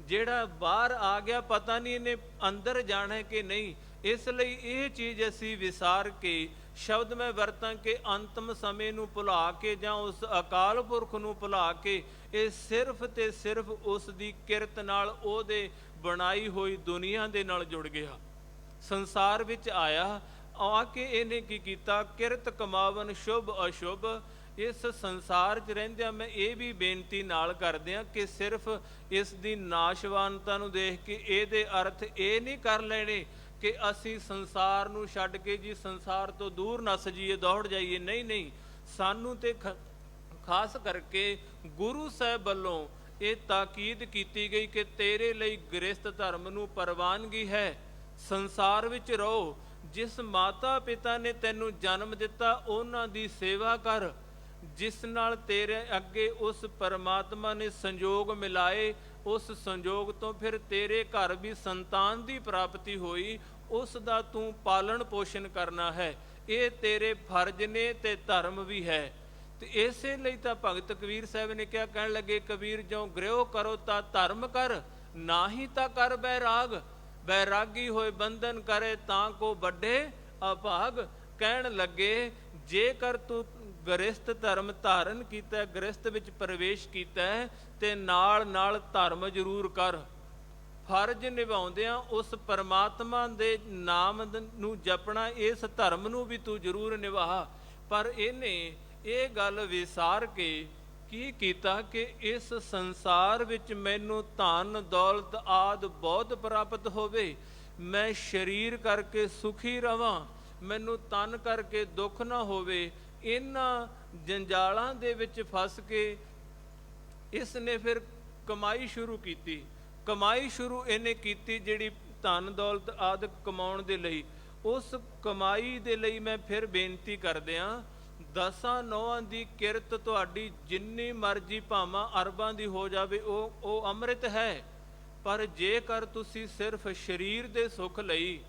ਜਿਹੜਾ ਬਾਹਰ ਆ ਗਿਆ, ਪਤਾ ਨਹੀਂ ਇਹਨੇ ਅੰਦਰ ਜਾਣਾ ਕਿ ਨਹੀਂ। ਇਸ ਲਈ ਇਹ ਚੀਜ਼ ਅਸੀਂ ਵਿਸਾਰ ਕੇ, ਸ਼ਬਦ ਮੈਂ ਵਰਤਾਂ ਕਿ ਅੰਤਮ ਸਮੇਂ ਨੂੰ ਭੁਲਾ ਕੇ ਜਾਂ ਉਸ ਅਕਾਲ ਪੁਰਖ ਨੂੰ ਭੁਲਾ ਕੇ, ਇਹ ਸਿਰਫ ਤੇ ਸਿਰਫ ਉਸ ਦੀ ਕਿਰਤ ਨਾਲ, ਉਹਦੇ ਬਣਾਈ ਹੋਈ ਦੁਨੀਆ ਦੇ ਨਾਲ ਜੁੜ ਗਿਆ। ਸੰਸਾਰ ਵਿੱਚ ਆਇਆ, ਆ ਕੇ ਇਹਨੇ ਕੀ ਕੀਤਾ? ਕਿਰਤ ਕਮਾਵਨ ਸ਼ੁਭ ਅਸ਼ੁਭ। ਇਸ ਸੰਸਾਰ 'ਚ ਰਹਿੰਦਿਆਂ ਮੈਂ ਇਹ ਵੀ ਬੇਨਤੀ ਨਾਲ ਕਰਦਿਆਂ ਕਿ ਸਿਰਫ ਇਸ ਦੀ ਨਾਸ਼ਵਾਨਤਾ ਨੂੰ ਦੇਖ ਕੇ ਇਹਦੇ ਅਰਥ ਇਹ ਨਹੀਂ ਕਰ ਲੈਣੇ ਕਿ ਅਸੀਂ ਸੰਸਾਰ ਨੂੰ ਛੱਡ ਕੇ ਜੀ ਸੰਸਾਰ ਤੋਂ ਦੂਰ ਨੱਸ ਜਾਈਏ, ਦੌੜ ਜਾਈਏ। ਨਹੀਂ ਨਹੀਂ, ਸਾਨੂੰ ਤੇ ਖਾਸ ਕਰਕੇ ਗੁਰੂ ਸਾਹਿਬ ਵੱਲੋਂ ਇਹ ਤਾਕੀਦ ਕੀਤੀ ਗਈ ਕਿ ਤੇਰੇ ਲਈ ਗ੍ਰਸਥ ਧਰਮ ਨੂੰ ਪ੍ਰਵਾਨਗੀ ਹੈ। ਸੰਸਾਰ ਵਿੱਚ ਰਹੋ, ਜਿਸ ਮਾਤਾ ਪਿਤਾ ਨੇ ਤੈਨੂੰ ਜਨਮ ਦਿੱਤਾ ਉਹਨਾਂ ਦੀ ਸੇਵਾ ਕਰ, ਜਿਸ ਨਾਲ ਤੇਰੇ ਅੱਗੇ ਉਸ ਪਰਮਾਤਮਾ ਨੇ ਸੰਜੋਗ ਮਿਲਾਏ, ਉਸ ਸੰਜੋਗ ਤੋਂ ਫਿਰ ਤੇਰੇ ਘਰ ਵੀ ਸੰਤਾਨ ਦੀ ਪ੍ਰਾਪਤੀ ਹੋਈ, ਉਸ ਦਾ ਤੂੰ ਪਾਲਣ ਪੋਸ਼ਣ ਕਰਨਾ ਹੈ। ਇਹ ਤੇਰੇ ਫਰਜ਼ ਨੇ ਤੇ ਧਰਮ ਵੀ ਹੈ। ਤੇ ਇਸੇ ਲਈ ਤਾਂ ਭਗਤ ਕਬੀਰ ਸਾਹਿਬ ਨੇ ਕਿਹਾ, ਕਹਿਣ ਲੱਗੇ ਕਬੀਰ, ਜੋ ਗ੍ਰਹਿ ਕਰੋ ਤਾਂ ਧਰਮ ਕਰ, ਨਾ ਹੀ ਤਾਂ ਕਰ ਬੈਰਾਗ। ਬੈਰਾਗੀ ਹੋਏ ਬੰਧਨ ਕਰੇ ਤਾਂ ਕੋ ਵੱਡੇ ਅਭਾਗ। ਕਹਿਣ ਲੱਗੇ ਜੇਕਰ ਤੂੰ ਗ੍ਰਸਥ ਧਰਮ ਧਾਰਨ ਕੀਤਾ, ਗ੍ਰਸਥ ਵਿੱਚ ਪ੍ਰਵੇਸ਼ ਕੀਤਾ ਤੇ ਨਾਲ ਨਾਲ ਧਰਮ ਜ਼ਰੂਰ ਕਰ। ਫਰਜ਼ ਨਿਭਾਉਂਦਿਆਂ ਉਸ ਪਰਮਾਤਮਾ ਦੇ ਨਾਮ ਨੂੰ ਜਪਣਾ, ਇਸ ਧਰਮ ਨੂੰ ਵੀ ਤੂੰ ਜ਼ਰੂਰ ਨਿਭਾ। ਪਰ ਇਹਨੇ ਇਹ ਗੱਲ ਵਿਸਾਰ ਕੇ ਕੀ ਕੀਤਾ ਕਿ ਇਸ ਸੰਸਾਰ ਵਿੱਚ ਮੈਨੂੰ ਧਨ ਦੌਲਤ ਆਦਿ ਬਹੁਤ ਪ੍ਰਾਪਤ ਹੋਵੇ, ਮੈਂ ਸਰੀਰ ਕਰਕੇ ਸੁਖੀ ਰਵਾਂ, ਮੈਨੂੰ ਤਨ ਕਰਕੇ ਦੁੱਖ ਨਾ ਹੋਵੇ। ਇਹਨਾਂ ਜੰਜਾਲਾਂ ਦੇ ਵਿੱਚ ਫਸ ਕੇ ਇਸ ਨੇ ਫਿਰ ਕਮਾਈ ਸ਼ੁਰੂ ਕੀਤੀ। ਕਮਾਈ ਸ਼ੁਰੂ ਇਹਨੇ ਕੀਤੀ ਜਿਹੜੀ ਧਨ ਦੌਲਤ ਆਦਿ ਕਮਾਉਣ ਦੇ ਲਈ। ਉਸ ਕਮਾਈ ਦੇ ਲਈ ਮੈਂ ਫਿਰ ਬੇਨਤੀ ਕਰਦਿਆਂ, ਦਸਾਂ ਨੌਆਂ ਦੀ ਕਿਰਤ ਤੁਹਾਡੀ ਜਿੰਨੀ ਮਰਜ਼ੀ ਭਾਵਾਂ ਅਰਬਾਂ ਦੀ ਹੋ ਜਾਵੇ, ਉਹ ਅੰਮ੍ਰਿਤ ਹੈ। ਪਰ ਜੇਕਰ ਤੁਸੀਂ ਸਿਰਫ ਸਰੀਰ ਦੇ ਸੁੱਖ ਲਈ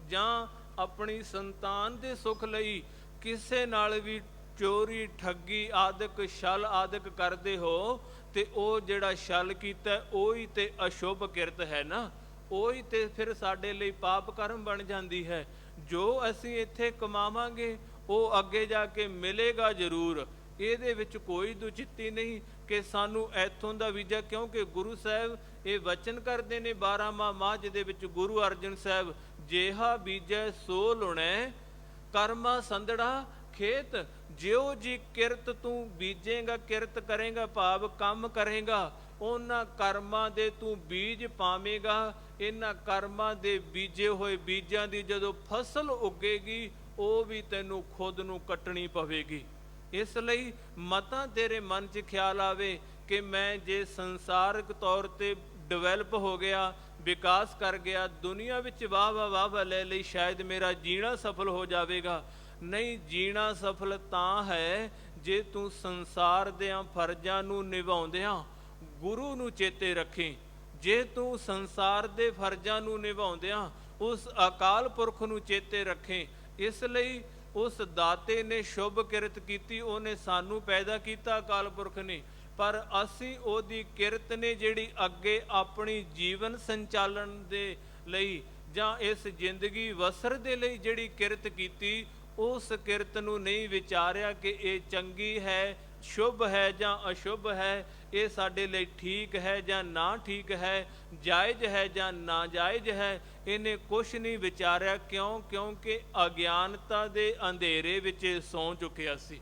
ਜਾਂ ਆਪਣੀ ਸੰਤਾਨ ਦੇ ਸੁੱਖ ਲਈ ਕਿਸੇ ਨਾਲ ਵੀ ਚੋਰੀ ਠੱਗੀ ਆਦਿਕ ਛਲ ਆਦਿਕ ਕਰਦੇ ਹੋ, ਤੇ ਉਹ ਜਿਹੜਾ ਛਲ ਕੀਤਾ ਉਹੀ ਤੇ ਅਸ਼ੁਭ ਕਿਰਤ ਹੈ ਨਾ, ਉਹੀ ਤੇ ਫਿਰ ਸਾਡੇ ਲਈ ਪਾਪ ਕਰਮ ਬਣ ਜਾਂਦੀ ਹੈ। ਜੋ ਅਸੀਂ ਇੱਥੇ ਕਮਾਵਾਂਗੇ ਉਹ ਅੱਗੇ ਜਾ ਕੇ ਮਿਲੇਗਾ ਜ਼ਰੂਰ। ਇਹਦੇ ਵਿੱਚ ਕੋਈ ਦੁਚਿੱਤੀ ਨਹੀਂ ਕਿ ਸਾਨੂੰ ਇੱਥੋਂ ਦਾ ਵੀਜ਼ਾ, ਕਿਉਂਕਿ ਗੁਰੂ ਸਾਹਿਬ ਇਹ ਵਚਨ ਕਰਦੇ ਨੇ 12ਵਾਂ ਮਾਝ ਦੇ ਵਿੱਚ, ਗੁਰੂ ਅਰਜਨ ਸਾਹਿਬ, ਜੇਹਾ ਬੀਜੈ ਸੋ ਲੁਣੈ ਕਰਮਾ ਸੰਦੜਾ ਖੇਤ। ਜਿਉ ਜੀ ਕਿਰਤ ਤੂੰ ਬੀਜੇਗਾ, ਕਿਰਤ ਕਰੇਗਾ ਭਾਵ ਕੰਮ ਕਰੇਗਾ, ਉਹਨਾਂ ਕਰਮਾਂ ਦੇ ਤੂੰ ਬੀਜ ਪਾਵੇਂਗਾ। ਇਹਨਾਂ ਕਰਮਾਂ ਦੇ ਬੀਜੇ ਹੋਏ ਬੀਜਾਂ ਦੀ ਜਦੋਂ ਫਸਲ ਉੱਗੇਗੀ, ਉਹ ਵੀ ਤੈਨੂੰ ਖੁਦ ਨੂੰ ਕੱਟਣੀ ਪਵੇਗੀ। ਇਸ ਲਈ ਮਤਾਂ ਤੇਰੇ ਮਨ 'ਚ ਖਿਆਲ ਆਵੇ ਕਿ ਮੈਂ ਜੇ ਸੰਸਾਰਿਕ ਤੌਰ ਤੇ ਡਿਵੈਲਪ ਹੋ ਗਿਆ, ਵਿਕਾਸ ਕਰ ਗਿਆ, ਦੁਨੀਆ ਵਿੱਚ ਵਾਹ ਵਾਹ ਲੈ ਲਈ, ਸ਼ਾਇਦ ਮੇਰਾ ਜੀਣਾ ਸਫਲ ਹੋ ਜਾਵੇਗਾ। ਨਹੀਂ, ਜੀਣਾ ਸਫਲ ਤਾਂ ਹੈ ਜੇ ਤੂੰ ਸੰਸਾਰ ਦਿਆਂ ਫਰਜ਼ਾਂ ਨੂੰ ਨਿਭਾਉਂਦਿਆਂ ਗੁਰੂ ਨੂੰ ਚੇਤੇ ਰੱਖੇ। ਜੇ ਤੂੰ ਸੰਸਾਰ ਦੇ ਫਰਜ਼ਾਂ ਨੂੰ ਨਿਭਾਉਂਦਿਆਂ ਉਸ ਅਕਾਲ ਪੁਰਖ ਨੂੰ ਚੇਤੇ ਰੱਖੇ। ਇਸ ਲਈ ਉਸ ਦਾਤੇ ਨੇ ਸ਼ੁਭ ਕਿਰਤ ਕੀਤੀ, ਉਹਨੇ ਸਾਨੂੰ ਪੈਦਾ ਕੀਤਾ ਅਕਾਲ ਪੁਰਖ ਨੇ, ਪਰ ਅਸੀਂ ਉਹਦੀ ਕਿਰਤ ਨੇ ਜਿਹੜੀ ਅੱਗੇ ਆਪਣੀ ਜੀਵਨ ਸੰਚਾਲਨ ਦੇ ਲਈ ਜਾਂ ਇਸ ਜ਼ਿੰਦਗੀ ਵਸਰ ਦੇ ਲਈ ਜਿਹੜੀ ਕਿਰਤ ਕੀਤੀ, ਉਸ ਕਿਰਤ ਨੂੰ ਨਹੀਂ ਵਿਚਾਰਿਆ ਕਿ ਇਹ ਚੰਗੀ ਹੈ, ਸ਼ੁਭ ਹੈ ਜਾਂ ਅਸ਼ੁਭ ਹੈ, ਇਹ ਸਾਡੇ ਲਈ ਠੀਕ ਹੈ ਜਾਂ ਨਾ ਠੀਕ ਹੈ, ਜਾਇਜ਼ ਹੈ ਜਾਂ ਨਾਜਾਇਜ਼ ਹੈ। ਇਹਨੇ ਕੁਛ ਨਹੀਂ ਵਿਚਾਰਿਆ। ਕਿਉਂਕਿ ਅਗਿਆਨਤਾ ਦੇ ਅੰਧੇਰੇ ਵਿੱਚ ਇਹ ਸੌਂ ਚੁੱਕਿਆ ਸੀ,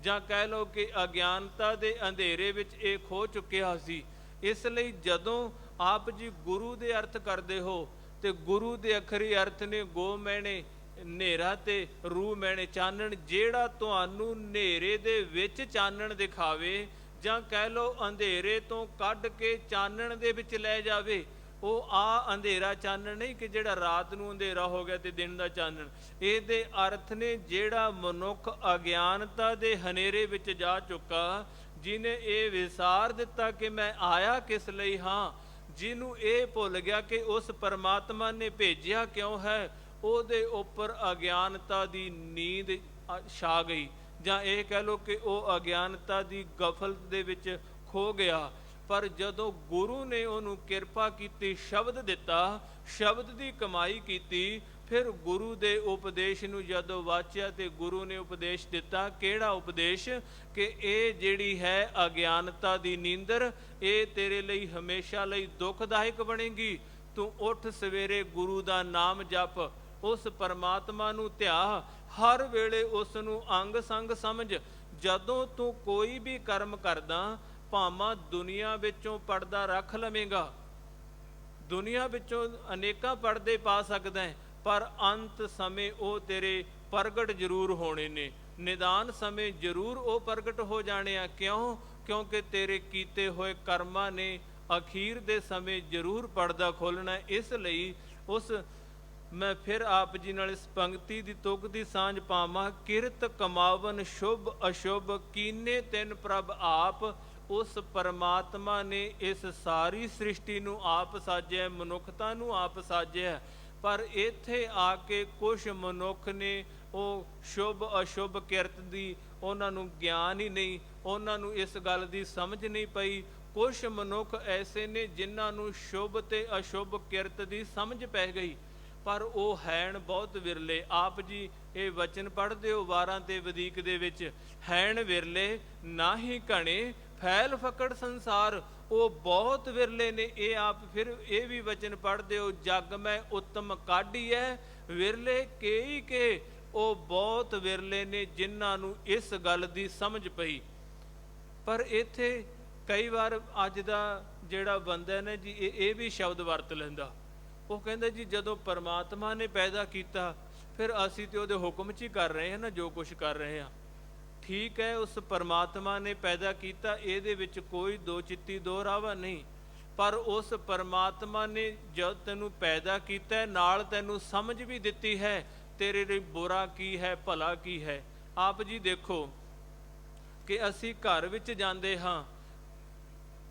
ਜਾਂ ਕਹਿ ਲਓ ਕਿ ਅਗਿਆਨਤਾ ਦੇ ਅੰਧੇਰੇ ਵਿੱਚ ਇਹ ਖੋ ਚੁੱਕਿਆ ਸੀ। ਇਸ ਲਈ ਜਦੋਂ ਆਪ ਜੀ ਗੁਰੂ ਦੇ ਅਰਥ ਕਰਦੇ ਹੋ ਤੇ ਗੁਰੂ ਦੇ ਅਖਰੀ ਅਰਥ ਨੇ ਗੋ ਮੈਨੇ ਹਨੇਰਾ ਤੇ ਰੂ ਮੈਨੇ ਚਾਨਣ। ਜਿਹੜਾ ਤੁਹਾਨੂੰ ਹਨੇਰੇ ਦੇ ਵਿੱਚ ਚਾਨਣ ਦਿਖਾਵੇ, ਜਾਂ ਕਹਿ ਲਓ ਅੰਧੇਰੇ ਤੋਂ ਕੱਢ ਕੇ ਚਾਨਣ ਦੇ ਵਿੱਚ ਲੈ ਜਾਵੇ, ਉਹ ਆ ਅੰਧੇਰਾ ਚਾਨਣ ਨਹੀਂ ਕਿ ਜਿਹੜਾ ਰਾਤ ਨੂੰ ਅੰਧੇਰਾ ਹੋ ਗਿਆ ਤੇ ਦਿਨ ਦਾ ਚਾਨਣ। ਇਹਦੇ ਅਰਥ ਨੇ ਜਿਹੜਾ ਮਨੁੱਖ ਅਗਿਆਨਤਾ ਦੇ ਹਨੇਰੇ ਵਿੱਚ ਜਾ ਚੁੱਕਾ, ਜਿਹਨੇ ਇਹ ਵਿਸਾਰ ਦਿੱਤਾ ਕਿ ਮੈਂ ਆਇਆ ਕਿਸ ਲਈ ਹਾਂ, ਜਿਹਨੂੰ ਇਹ ਭੁੱਲ ਗਿਆ ਕਿ ਉਸ ਪਰਮਾਤਮਾ ਨੇ ਭੇਜਿਆ ਕਿਉਂ ਹੈ, ਉਹਦੇ ਉੱਪਰ ਅਗਿਆਨਤਾ ਦੀ ਨੀਂਦ ਛਾ ਗਈ, ਜਾਂ ਇਹ ਕਹਿ ਲਓ ਕਿ ਉਹ ਅਗਿਆਨਤਾ ਦੀ ਗਫਲਤ ਦੇ ਵਿੱਚ ਖੋ ਗਿਆ। ਪਰ ਜਦੋਂ ਗੁਰੂ ਨੇ ਉਹਨੂੰ ਕਿਰਪਾ ਕੀਤੀ, ਸ਼ਬਦ ਦਿੱਤਾ, ਸ਼ਬਦ ਦੀ ਕਮਾਈ ਕੀਤੀ, ਫਿਰ ਗੁਰੂ ਦੇ ਉਪਦੇਸ਼ ਨੂੰ ਜਦੋਂ ਵਾਚਿਆ ਤੇ ਗੁਰੂ ਨੇ ਉਪਦੇਸ਼ ਦਿੱਤਾ। ਕਿਹੜਾ ਉਪਦੇਸ਼? ਕਿ ਇਹ ਜਿਹੜੀ ਹੈ ਅਗਿਆਨਤਾ ਦੀ ਨੀਂਦਰ, ਇਹ ਤੇਰੇ ਲਈ ਹਮੇਸ਼ਾ ਲਈ ਦੁਖਦਾਇਕ ਬਣੇਗੀ। ਤੂੰ ਉੱਠ ਸਵੇਰੇ ਗੁਰੂ ਦਾ ਨਾਮ ਜਪ, ਉਸ ਪਰਮਾਤਮਾ ਨੂੰ ਧਿਆ, ਹਰ ਵੇਲੇ ਉਸ ਨੂੰ ਅੰਗ ਸੰਗ ਸਮਝ। ਜਦੋਂ ਤੂੰ ਕੋਈ ਵੀ ਕਰਮ ਕਰਦਾ, ਭਾਵੇਂ ਦੁਨੀਆ ਵਿੱਚੋਂ ਪਰਦਾ ਰੱਖ ਲਵੇਂਗਾ, ਦੁਨੀਆ ਵਿੱਚੋਂ ਅਨੇਕਾਂ ਪਰਦੇ ਪਾ ਸਕਦਾ ਹੈ, ਪਰ ਅੰਤ ਸਮੇਂ ਉਹ ਤੇਰੇ ਪ੍ਰਗਟ ਜ਼ਰੂਰ ਹੋਣੇ ਨੇ, ਨਿਦਾਨ ਸਮੇਂ ਜ਼ਰੂਰ ਉਹ ਪ੍ਰਗਟ ਹੋ ਜਾਣੇ ਆ। ਕਿਉਂਕਿ ਤੇਰੇ ਕੀਤੇ ਹੋਏ ਕਰਮਾਂ ਨੇ ਅਖੀਰ ਦੇ ਸਮੇਂ ਜ਼ਰੂਰ ਪਰਦਾ ਖੋਲ੍ਹਣਾ। ਇਸ ਲਈ ਮੈਂ ਫਿਰ ਆਪ ਜੀ ਨਾਲ ਇਸ ਪੰਕਤੀ ਦੀ ਤੁਕ ਦੀ ਸਾਂਝ ਪਾਵਾਂ। ਕਿਰਤ ਕਮਾਵਨ ਸ਼ੁਭ ਅਸ਼ੁਭ, ਕੀਨੇ ਤਿੰਨ ਪ੍ਰਭ ਆਪ, ਉਸ ਪਰਮਾਤਮਾ ਨੇ ਇਸ ਸਾਰੀ ਸ੍ਰਿਸ਼ਟੀ ਨੂੰ ਆਪ ਸਾਜਿਆ, ਮਨੁੱਖਤਾ ਨੂੰ ਆਪ ਸਾਜਿਆ, ਪਰ ਇੱਥੇ ਆ ਕੇ ਕੁਝ ਮਨੁੱਖ ਨੇ ਉਹ ਸ਼ੁਭ ਅਸ਼ੁਭ ਕਿਰਤ ਦੀ ਉਹਨਾਂ ਨੂੰ ਗਿਆਨ ਹੀ ਨਹੀਂ, ਉਹਨਾਂ ਨੂੰ ਇਸ ਗੱਲ ਦੀ ਸਮਝ ਨਹੀਂ ਪਈ। ਕੁਝ ਮਨੁੱਖ ਐਸੇ ਨੇ ਜਿਨ੍ਹਾਂ ਨੂੰ ਸ਼ੁਭ ਤੇ ਅਸ਼ੁਭ ਕਿਰਤ ਦੀ ਸਮਝ ਪੈ ਗਈ, ਪਰ ਉਹ ਹੈਣ ਬਹੁਤ ਵਿਰਲੇ। ਆਪ ਜੀ ਇਹ ਵਚਨ ਪੜ੍ਹਦੇ ਹੋ ਵਾਰਾਂ ਤੇ ਵਧੀਕ ਦੇ ਵਿੱਚ, ਹੈਣ ਵਿਰਲੇ ਨਾਹੀਂ ਘਣੇ ਫੈਲ ਫਕੜ ਸੰਸਾਰ, ਉਹ ਬਹੁਤ ਵਿਰਲੇ ਨੇ। ਇਹ ਆਪ ਫਿਰ ਇਹ ਵੀ ਵਚਨ ਪੜ੍ਹਦੇ ਹੋ, ਜਗ ਮੈਂ ਉੱਤਮ ਕਾਢੀਐ ਵਿਰਲੇ ਕੇਈ ਕੇ, ਉਹ ਬਹੁਤ ਵਿਰਲੇ ਨੇ ਜਿਨ੍ਹਾਂ ਨੂੰ ਇਸ ਗੱਲ ਦੀ ਸਮਝ ਪਈ। ਪਰ ਇੱਥੇ ਕਈ ਵਾਰ ਅੱਜ ਦਾ ਜਿਹੜਾ ਬੰਦਾ ਨੇ ਜੀ ਇਹ ਵੀ ਸ਼ਬਦ ਵਰਤ ਲੈਂਦਾ। ਉਹ ਕਹਿੰਦਾ ਜੀ ਜਦੋਂ ਪਰਮਾਤਮਾ ਨੇ ਪੈਦਾ ਕੀਤਾ ਫਿਰ ਅਸੀਂ ਤੇ ਉਹਦੇ ਹੁਕਮ 'ਚ ਹੀ ਕਰ ਰਹੇ ਹਾਂ ਨਾ ਜੋ ਕੁਛ ਕਰ ਰਹੇ ਹਾਂ। ਠੀਕ ਹੈ, ਉਸ ਪਰਮਾਤਮਾ ਨੇ ਪੈਦਾ ਕੀਤਾ, ਇਹਦੇ ਵਿੱਚ ਕੋਈ ਦੋ ਚਿੱਤੀ ਦੋ ਰਾਵਾ ਨਹੀਂ, ਪਰ ਉਸ ਪਰਮਾਤਮਾ ਨੇ ਜਦ ਤੈਨੂੰ ਪੈਦਾ ਕੀਤਾ ਨਾਲ ਤੈਨੂੰ ਸਮਝ ਵੀ ਦਿੱਤੀ ਹੈ ਤੇਰੇ ਲਈ ਬੁਰਾ ਕੀ ਹੈ ਭਲਾ ਕੀ ਹੈ। ਆਪ ਜੀ ਦੇਖੋ ਕਿ ਅਸੀਂ ਘਰ ਵਿੱਚ ਜਾਂਦੇ ਹਾਂ,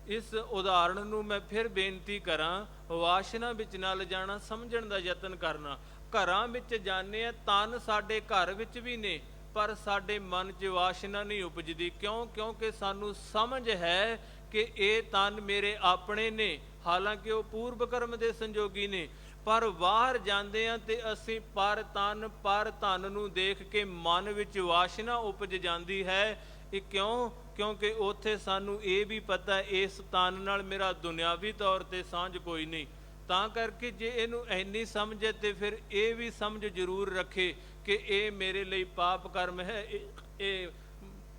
ਇਸ ਉਦਾਹਰਣ ਨੂੰ ਮੈਂ ਫਿਰ ਬੇਨਤੀ ਕਰਾਂ, ਵਾਸ਼ਨਾ ਵਿੱਚ ਨਾ ਲਿਜਾਣਾ, ਸਮਝਣ ਦਾ ਯਤਨ ਕਰਨਾ। ਘਰਾਂ ਵਿੱਚ ਜਾਂਦੇ ਆ, ਤਨ ਸਾਡੇ ਘਰ ਵਿੱਚ ਵੀ ਨੇ, ਪਰ ਸਾਡੇ ਮਨ 'ਚ ਵਾਸ਼ਨਾ ਨਹੀਂ ਉਪਜਦੀ। ਕਿਉਂ? ਕਿਉਂਕਿ ਸਾਨੂੰ ਸਮਝ ਹੈ ਕਿ ਇਹ ਤਨ ਮੇਰੇ ਆਪਣੇ ਨੇ, ਹਾਲਾਂਕਿ ਉਹ ਪੂਰਵ ਕਰਮ ਦੇ ਸੰਜੋਗੀ ਨੇ। ਪਰ ਬਾਹਰ ਜਾਂਦੇ ਆ ਤੇ ਅਸੀਂ ਪਰ ਤਨ ਪਰ ਧਨ ਨੂੰ ਦੇਖ ਕੇ ਮਨ ਵਿੱਚ ਵਾਸ਼ਨਾ ਉਪਜ ਜਾਂਦੀ ਹੈ। ਇਹ ਕਿਉਂ? ਕਿਉਂਕਿ ਉੱਥੇ ਸਾਨੂੰ ਇਹ ਵੀ ਪਤਾ ਇਸ ਤਨ ਨਾਲ ਮੇਰਾ ਦੁਨਿਆਵੀ ਤੌਰ ਤੇ ਸਾਂਝ ਕੋਈ ਨਹੀਂ। ਤਾਂ ਕਰਕੇ ਜੇ ਇਹਨੂੰ ਇੰਨੀ ਸਮਝ ਹੈ ਤੇ ਫਿਰ ਇਹ ਵੀ ਸਮਝ ਜ਼ਰੂਰ ਰੱਖੇ ਕਿ ਇਹ ਮੇਰੇ ਲਈ ਪਾਪ ਕਰਮ ਹੈ, ਇਹ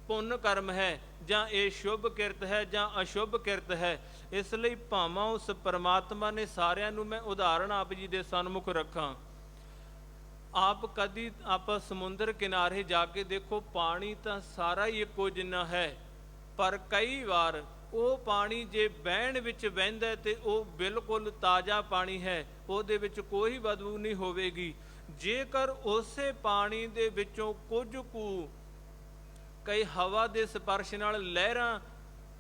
ਪੁੰਨ ਕਰਮ ਹੈ, ਜਾਂ ਇਹ ਸ਼ੁਭ ਕਿਰਤ ਹੈ ਜਾਂ ਅਸ਼ੁਭ ਕਿਰਤ ਹੈ। ਇਸ ਲਈ ਭਾਵਾਂ ਉਸ ਪਰਮਾਤਮਾ ਨੇ ਸਾਰਿਆਂ ਨੂੰ, ਮੈਂ ਉਦਾਹਰਣ ਆਪ ਜੀ ਦੇ ਸਨਮੁਖ ਰੱਖਾਂ। ਆਪ ਕਦੀ ਆਪਾਂ ਸਮੁੰਦਰ ਕਿਨਾਰੇ ਜਾ ਕੇ ਦੇਖੋ, ਪਾਣੀ ਤਾਂ ਸਾਰਾ ਹੀ ਇੱਕੋ ਜਿੰਨਾ ਹੈ, ਪਰ ਕਈ ਵਾਰ ਉਹ ਪਾਣੀ ਜੇ ਵਹਿਣ ਵਿੱਚ ਵਹਿੰਦਾ ਤੇ ਉਹ ਬਿਲਕੁਲ ਤਾਜ਼ਾ ਪਾਣੀ ਹੈ, ਉਹਦੇ ਵਿੱਚ ਕੋਈ ਬਦਬੂ ਨਹੀਂ ਹੋਵੇਗੀ। ਜੇਕਰ ਉਸੇ ਪਾਣੀ ਦੇ ਵਿੱਚੋਂ ਕੁਝ ਕੁ ਕਈ ਹਵਾ ਦੇ ਸਪਰਸ਼ ਨਾਲ ਲਹਿਰਾਂ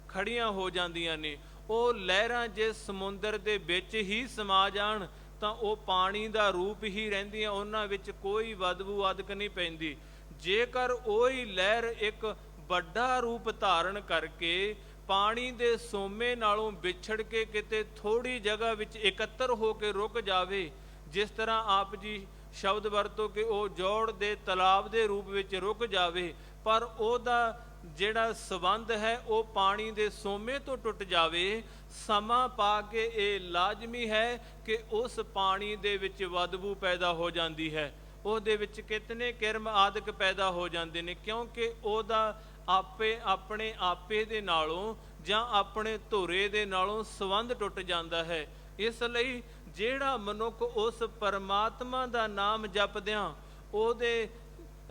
ਖੜੀਆਂ ਹੋ ਜਾਂਦੀਆਂ ਨੇ, ਉਹ ਲਹਿਰਾਂ ਜੇ ਸਮੁੰਦਰ ਦੇ ਵਿੱਚ ਹੀ ਸਮਾ ਜਾਣ ਤਾਂ ਉਹ ਪਾਣੀ ਦਾ ਰੂਪ ਹੀ ਰਹਿੰਦੀਆਂ, ਉਹਨਾਂ ਵਿੱਚ ਕੋਈ ਬਦਬੂ ਆਦਿਕ ਨਹੀਂ ਪੈਂਦੀ। ਜੇਕਰ ਉਹੀ ਲਹਿਰ ਇੱਕ ਵੱਡਾ ਰੂਪ ਧਾਰਨ ਕਰਕੇ ਪਾਣੀ ਦੇ ਸੋਮੇ ਨਾਲੋਂ ਵਿਛੜ ਕੇ ਕਿਤੇ ਥੋੜੀ ਜਗ੍ਹਾ ਵਿੱਚ ਇਕੱਤਰ ਹੋ ਕੇ ਰੁਕ ਜਾਵੇ, ਜਿਸ ਤਰ੍ਹਾਂ ਆਪ ਜੀ ਸ਼ਬਦ ਵਰਤੋ ਕਿ ਉਹ ਜੋੜ ਦੇ ਤਲਾਬ ਦੇ ਰੂਪ ਵਿੱਚ ਰੁਕ ਜਾਵੇ, ਪਰ ਉਹਦਾ ਜਿਹੜਾ ਸਬੰਧ ਹੈ ਉਹ ਪਾਣੀ ਦੇ ਸੋਮੇ ਤੋਂ ਟੁੱਟ ਜਾਵੇ, ਸਮਾਂ ਪਾ ਕੇ ਇਹ ਲਾਜ਼ਮੀ ਹੈ ਕਿ ਉਸ ਪਾਣੀ ਦੇ ਵਿੱਚ ਬਦਬੂ ਪੈਦਾ ਹੋ ਜਾਂਦੀ ਹੈ, ਉਹਦੇ ਵਿੱਚ ਕਿਤਨੇ ਕਿਰਮ ਆਦਿਕ ਪੈਦਾ ਹੋ ਜਾਂਦੇ ਨੇ, ਕਿਉਂਕਿ ਉਹਦਾ ਆਪਣੇ ਆਪੇ ਦੇ ਨਾਲੋਂ ਜਾਂ ਆਪਣੇ ਧੁਰੇ ਦੇ ਨਾਲੋਂ ਸੰਬੰਧ ਟੁੱਟ ਜਾਂਦਾ ਹੈ। ਇਸ ਲਈ ਜਿਹੜਾ ਮਨੁੱਖ ਉਸ ਪਰਮਾਤਮਾ ਦਾ ਨਾਮ ਜਪਦਿਆਂ ਉਹਦੇ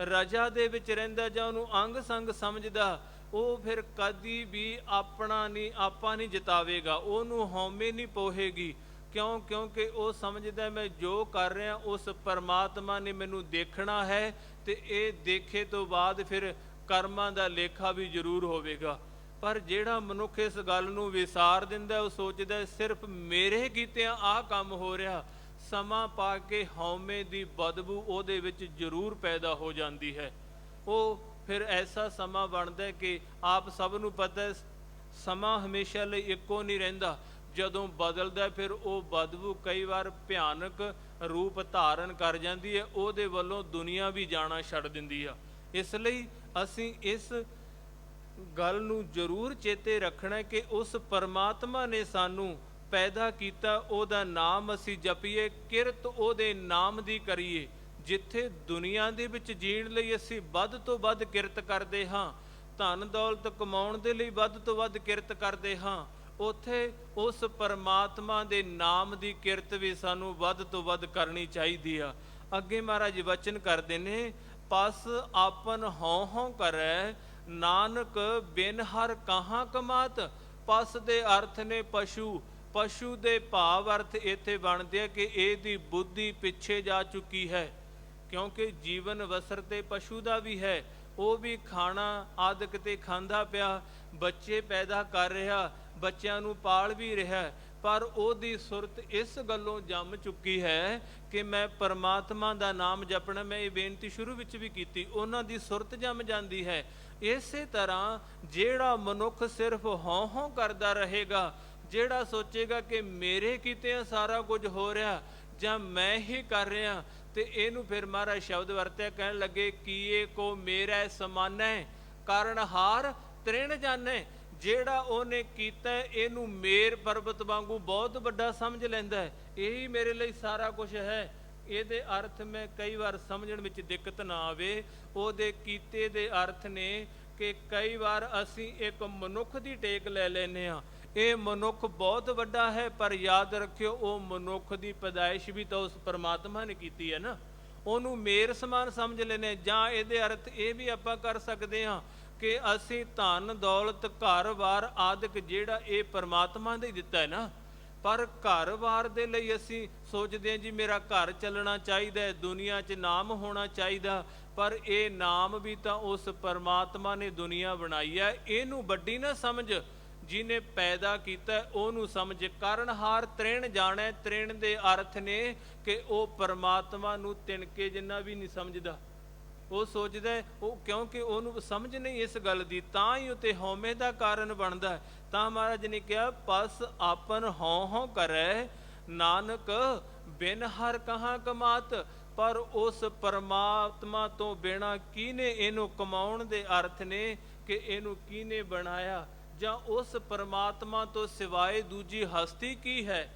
ਰਜਾ ਦੇ ਵਿੱਚ ਰਹਿੰਦਾ ਜਾਂ ਉਹਨੂੰ ਅੰਗ ਸੰਗ ਸਮਝਦਾ, ਉਹ ਫਿਰ ਕਦੀ ਵੀ ਆਪਾਂ ਨਹੀਂ ਜਿਤਾਵੇਗਾ, ਉਹਨੂੰ ਹਉਮੈ ਨਹੀਂ ਪੋਹੇਗੀ। ਕਿਉਂ? ਕਿਉਂਕਿ ਉਹ ਸਮਝਦਾ ਮੈਂ ਜੋ ਕਰ ਰਿਹਾ ਉਸ ਪਰਮਾਤਮਾ ਨੇ ਮੈਨੂੰ ਦੇਖਣਾ ਹੈ ਤੇ ਇਹ ਦੇਖੇ ਤੋਂ ਬਾਅਦ ਫਿਰ ਕਰਮਾਂ ਦਾ ਲੇਖਾ ਵੀ ਜ਼ਰੂਰ ਹੋਵੇਗਾ। ਪਰ ਜਿਹੜਾ ਮਨੁੱਖ ਇਸ ਗੱਲ ਨੂੰ ਵਿਸਾਰ ਦਿੰਦਾ, ਉਹ ਸੋਚਦਾ ਸਿਰਫ ਮੇਰੇ ਕੀਤਿਆਂ ਆਹ ਕੰਮ ਹੋ ਰਿਹਾ, ਸਮਾਂ ਪਾ ਕੇ ਹਉਮੈ ਦੀ ਬਦਬੂ ਉਹਦੇ ਵਿੱਚ ਜ਼ਰੂਰ ਪੈਦਾ ਹੋ ਜਾਂਦੀ ਹੈ। ਉਹ ਫਿਰ ਐਸਾ ਸਮਾਂ ਬਣਦਾ ਕਿ ਆਪ ਸਭ ਨੂੰ ਪਤਾ ਸਮਾਂ ਹਮੇਸ਼ਾ ਲਈ ਇੱਕੋ ਨਹੀਂ ਰਹਿੰਦਾ, ਜਦੋਂ ਬਦਲਦਾ ਫਿਰ ਉਹ ਬਦਬੂ ਕਈ ਵਾਰ ਭਿਆਨਕ ਰੂਪ ਧਾਰਨ ਕਰ ਜਾਂਦੀ ਹੈ, ਉਹਦੇ ਵੱਲੋਂ ਦੁਨੀਆ ਵੀ ਜਾਣਾ ਛੱਡ ਦਿੰਦੀ ਆ। ਇਸ ਲਈ ਅਸੀਂ ਇਸ ਗੱਲ ਨੂੰ ਜ਼ਰੂਰ ਚੇਤੇ ਰੱਖਣਾ ਕਿ ਉਸ ਪਰਮਾਤਮਾ ਨੇ ਸਾਨੂੰ ਪੈਦਾ ਕੀਤਾ, ਉਹਦਾ ਨਾਮ ਅਸੀਂ ਜਪੀਏ, ਕਿਰਤ ਉਹਦੇ ਨਾਮ ਦੀ ਕਰੀਏ। ਜਿੱਥੇ ਦੁਨੀਆ ਦੇ ਵਿੱਚ ਜੀਣ ਲਈ ਅਸੀਂ ਵੱਧ ਤੋਂ ਵੱਧ ਕਿਰਤ ਕਰਦੇ ਹਾਂ, ਧਨ ਦੌਲਤ ਕਮਾਉਣ ਦੇ ਲਈ ਵੱਧ ਤੋਂ ਵੱਧ ਕਿਰਤ ਕਰਦੇ ਹਾਂ, ਉੱਥੇ ਉਸ ਪਰਮਾਤਮਾ ਦੇ ਨਾਮ ਦੀ ਕਿਰਤ ਵੀ ਸਾਨੂੰ ਵੱਧ ਤੋਂ ਵੱਧ ਕਰਨੀ ਚਾਹੀਦੀ ਆ। ਅੱਗੇ ਮਹਾਰਾਜ ਵਚਨ ਕਰਦੇ ਨੇ, ਪਸ ਆਪਨ ਹਉ ਹਉ ਕਰੈ ਨਾਨਕ ਬਿਨ ਹਰ ਕਹਾਂ ਕਮਾਤ। ਪਸ ਦੇ ਅਰਥ ਨੇ ਪਸ਼ੂ, ਪਸ਼ੂ ਦੇ ਭਾਵ ਅਰਥ ਇੱਥੇ ਬਣਦੇ ਆ ਕਿ ਇਹਦੀ ਬੁੱਧੀ ਪਿੱਛੇ ਜਾ ਚੁੱਕੀ ਹੈ, ਕਿਉਂਕਿ ਜੀਵਨ ਵਸਰ ਤੇ ਪਸ਼ੂ ਦਾ ਵੀ ਹੈ, ਉਹ ਵੀ ਖਾਣਾ ਆਦਿਕ ਤੇ ਖਾਂਦਾ ਪਿਆ, ਬੱਚੇ ਪੈਦਾ ਕਰ ਰਿਹਾ, ਬੱਚਿਆਂ ਨੂੰ ਪਾਲ ਵੀ ਰਿਹਾ, ਪਰ ਉਹਦੀ ਸੁਰਤ ਇਸ ਗੱਲੋਂ ਜੰਮ ਚੁੱਕੀ ਹੈ ਕਿ ਮੈਂ ਪਰਮਾਤਮਾ ਦਾ ਨਾਮ ਜਪਣਾ। ਮੈਂ ਇਹ ਬੇਨਤੀ ਸ਼ੁਰੂ ਵਿੱਚ ਵੀ ਕੀਤੀ, ਉਹਨਾਂ ਦੀ ਸੁਰਤ ਜੰਮ ਜਾਂਦੀ ਹੈ। ਇਸੇ ਤਰ੍ਹਾਂ ਜਿਹੜਾ ਮਨੁੱਖ ਸਿਰਫ ਹਉ ਕਰਦਾ ਰਹੇਗਾ, ਜਿਹੜਾ ਸੋਚੇਗਾ ਕਿ ਮੇਰੇ ਕੀਤਿਆਂ ਸਾਰਾ ਕੁਝ ਹੋ ਰਿਹਾ ਜਾਂ ਮੈਂ ਹੀ ਕਰ ਰਿਹਾ, ਤੇ ਇਹਨੂੰ ਫਿਰ ਮਹਾਰਾਜ ਸ਼ਬਦ ਵਰਤਿਆ, ਕਹਿਣ ਲੱਗੇ ਕੀਏ ਕੋ ਮੇਰਾ ਸਮਾਨੈ ਕਾਰਨ ਹਾਰ ਤ੍ਰਿਣ ਜਾਣੈ। ਜਿਹੜਾ ਉਹਨੇ ਕੀਤਾ ਇਹਨੂੰ ਮੇਰ ਪਰਬਤ ਵਾਂਗੂ ਬਹੁਤ ਵੱਡਾ ਸਮਝ ਲੈਂਦਾ ਹੈ, ਇਹੀ ਮੇਰੇ ਲਈ ਸਾਰਾ ਕੁਝ ਹੈ। ਇਹਦੇ ਅਰਥ ਮੈਂ ਕਈ ਵਾਰ ਸਮਝਣ ਵਿੱਚ ਦਿੱਕਤ ਨਾ ਆਵੇ। ਉਹਦੇ ਕੀਤੇ ਦੇ ਅਰਥ ਨੇ ਕਿ ਕਈ ਵਾਰ ਅਸੀਂ ਇੱਕ ਮਨੁੱਖ ਦੀ ਟੇਕ ਲੈ ਲੈਂਦੇ ਹਾਂ, ਇਹ ਮਨੁੱਖ ਬਹੁਤ ਵੱਡਾ ਹੈ, ਪਰ ਯਾਦ ਰੱਖਿਓ ਉਹ ਮਨੁੱਖ ਦੀ ਪੈਦਾਇਸ਼ ਵੀ ਤਾਂ ਉਸ ਪਰਮਾਤਮਾ ਨੇ ਕੀਤੀ ਹੈ ਨਾ, ਉਹਨੂੰ ਮੇਰ ਸਮਾਨ ਸਮਝ ਲੈਂਦੇ। ਜਾਂ ਇਹਦੇ ਅਰਥ ਇਹ ਵੀ ਆਪਾਂ ਕਰ ਸਕਦੇ ਹਾਂ ਕਿ ਅਸੀਂ ਧਨ ਦੌਲਤ ਘਰ-ਬਾਰ ਆਦਿਕ ਜਿਹੜਾ ਇਹ ਪਰਮਾਤਮਾ ਨੇ ਦਿੱਤਾ ਹੈ ਨਾ, ਪਰ ਘਰ-ਬਾਰ ਦੇ ਲਈ ਅਸੀਂ ਸੋਚਦੇ ਹਾਂ ਜੀ ਮੇਰਾ ਘਰ ਚੱਲਣਾ ਚਾਹੀਦਾ, ਦੁਨੀਆ 'ਚ ਨਾਮ ਹੋਣਾ ਚਾਹੀਦਾ, ਪਰ ਇਹ ਨਾਮ ਵੀ ਤਾਂ ਉਸ ਪਰਮਾਤਮਾ ਨੇ ਦੁਨੀਆ ਬਣਾਈ ਹੈ, ਇਹਨੂੰ ਵੱਡੀ ਨਾ ਸਮਝ, ਜਿਹਨੇ ਪੈਦਾ ਕੀਤਾ ਉਹਨੂੰ ਸਮਝ। ਕਾਰਨਹਾਰ ਤ੍ਰਿਣ ਜਾਣੈ, ਤ੍ਰਿਣ ਦੇ ਅਰਥ ਨੇ ਕਿ ਉਹ ਪਰਮਾਤਮਾ ਨੂੰ ਤਿਣਕੇ ਜਿੰਨਾ ਵੀ ਨਹੀਂ ਸਮਝਦਾ, ਉਹ ਸੋਚਦਾ ਉਹ, ਕਿਉਂਕਿ ਉਹਨੂੰ ਸਮਝ ਨਹੀਂ ਇਸ ਗੱਲ ਦੀ, ਤਾਂ ਹੀ ਉਤੇ ਹਉਮੈ ਦਾ ਕਾਰਨ ਬਣਦਾ। ਤਾਂ ਮਹਾਰਾਜ ਨੇ ਕਿਹਾ ਪਸ ਆਪਨ ਹਉ ਕਰੈ ਨਾਨਕ ਬਿਨ ਹਰ ਕਹਾਂ ਕਮਾਤ। ਪਰ ਉਸ ਪਰਮਾਤਮਾ ਤੋਂ ਬਿਨਾਂ ਕਿਹਨੇ ਇਹਨੂੰ ਕਮਾਉਣ ਦੇ ਅਰਥ ਨੇ ਕਿ ਇਹਨੂੰ ਕਿਹਨੇ ਬਣਾਇਆ, ਜਾਂ ਉਸ ਪਰਮਾਤਮਾ ਤੋਂ ਸਿਵਾਏ ਦੂਜੀ ਹਸਤੀ ਕੀ ਹੈ?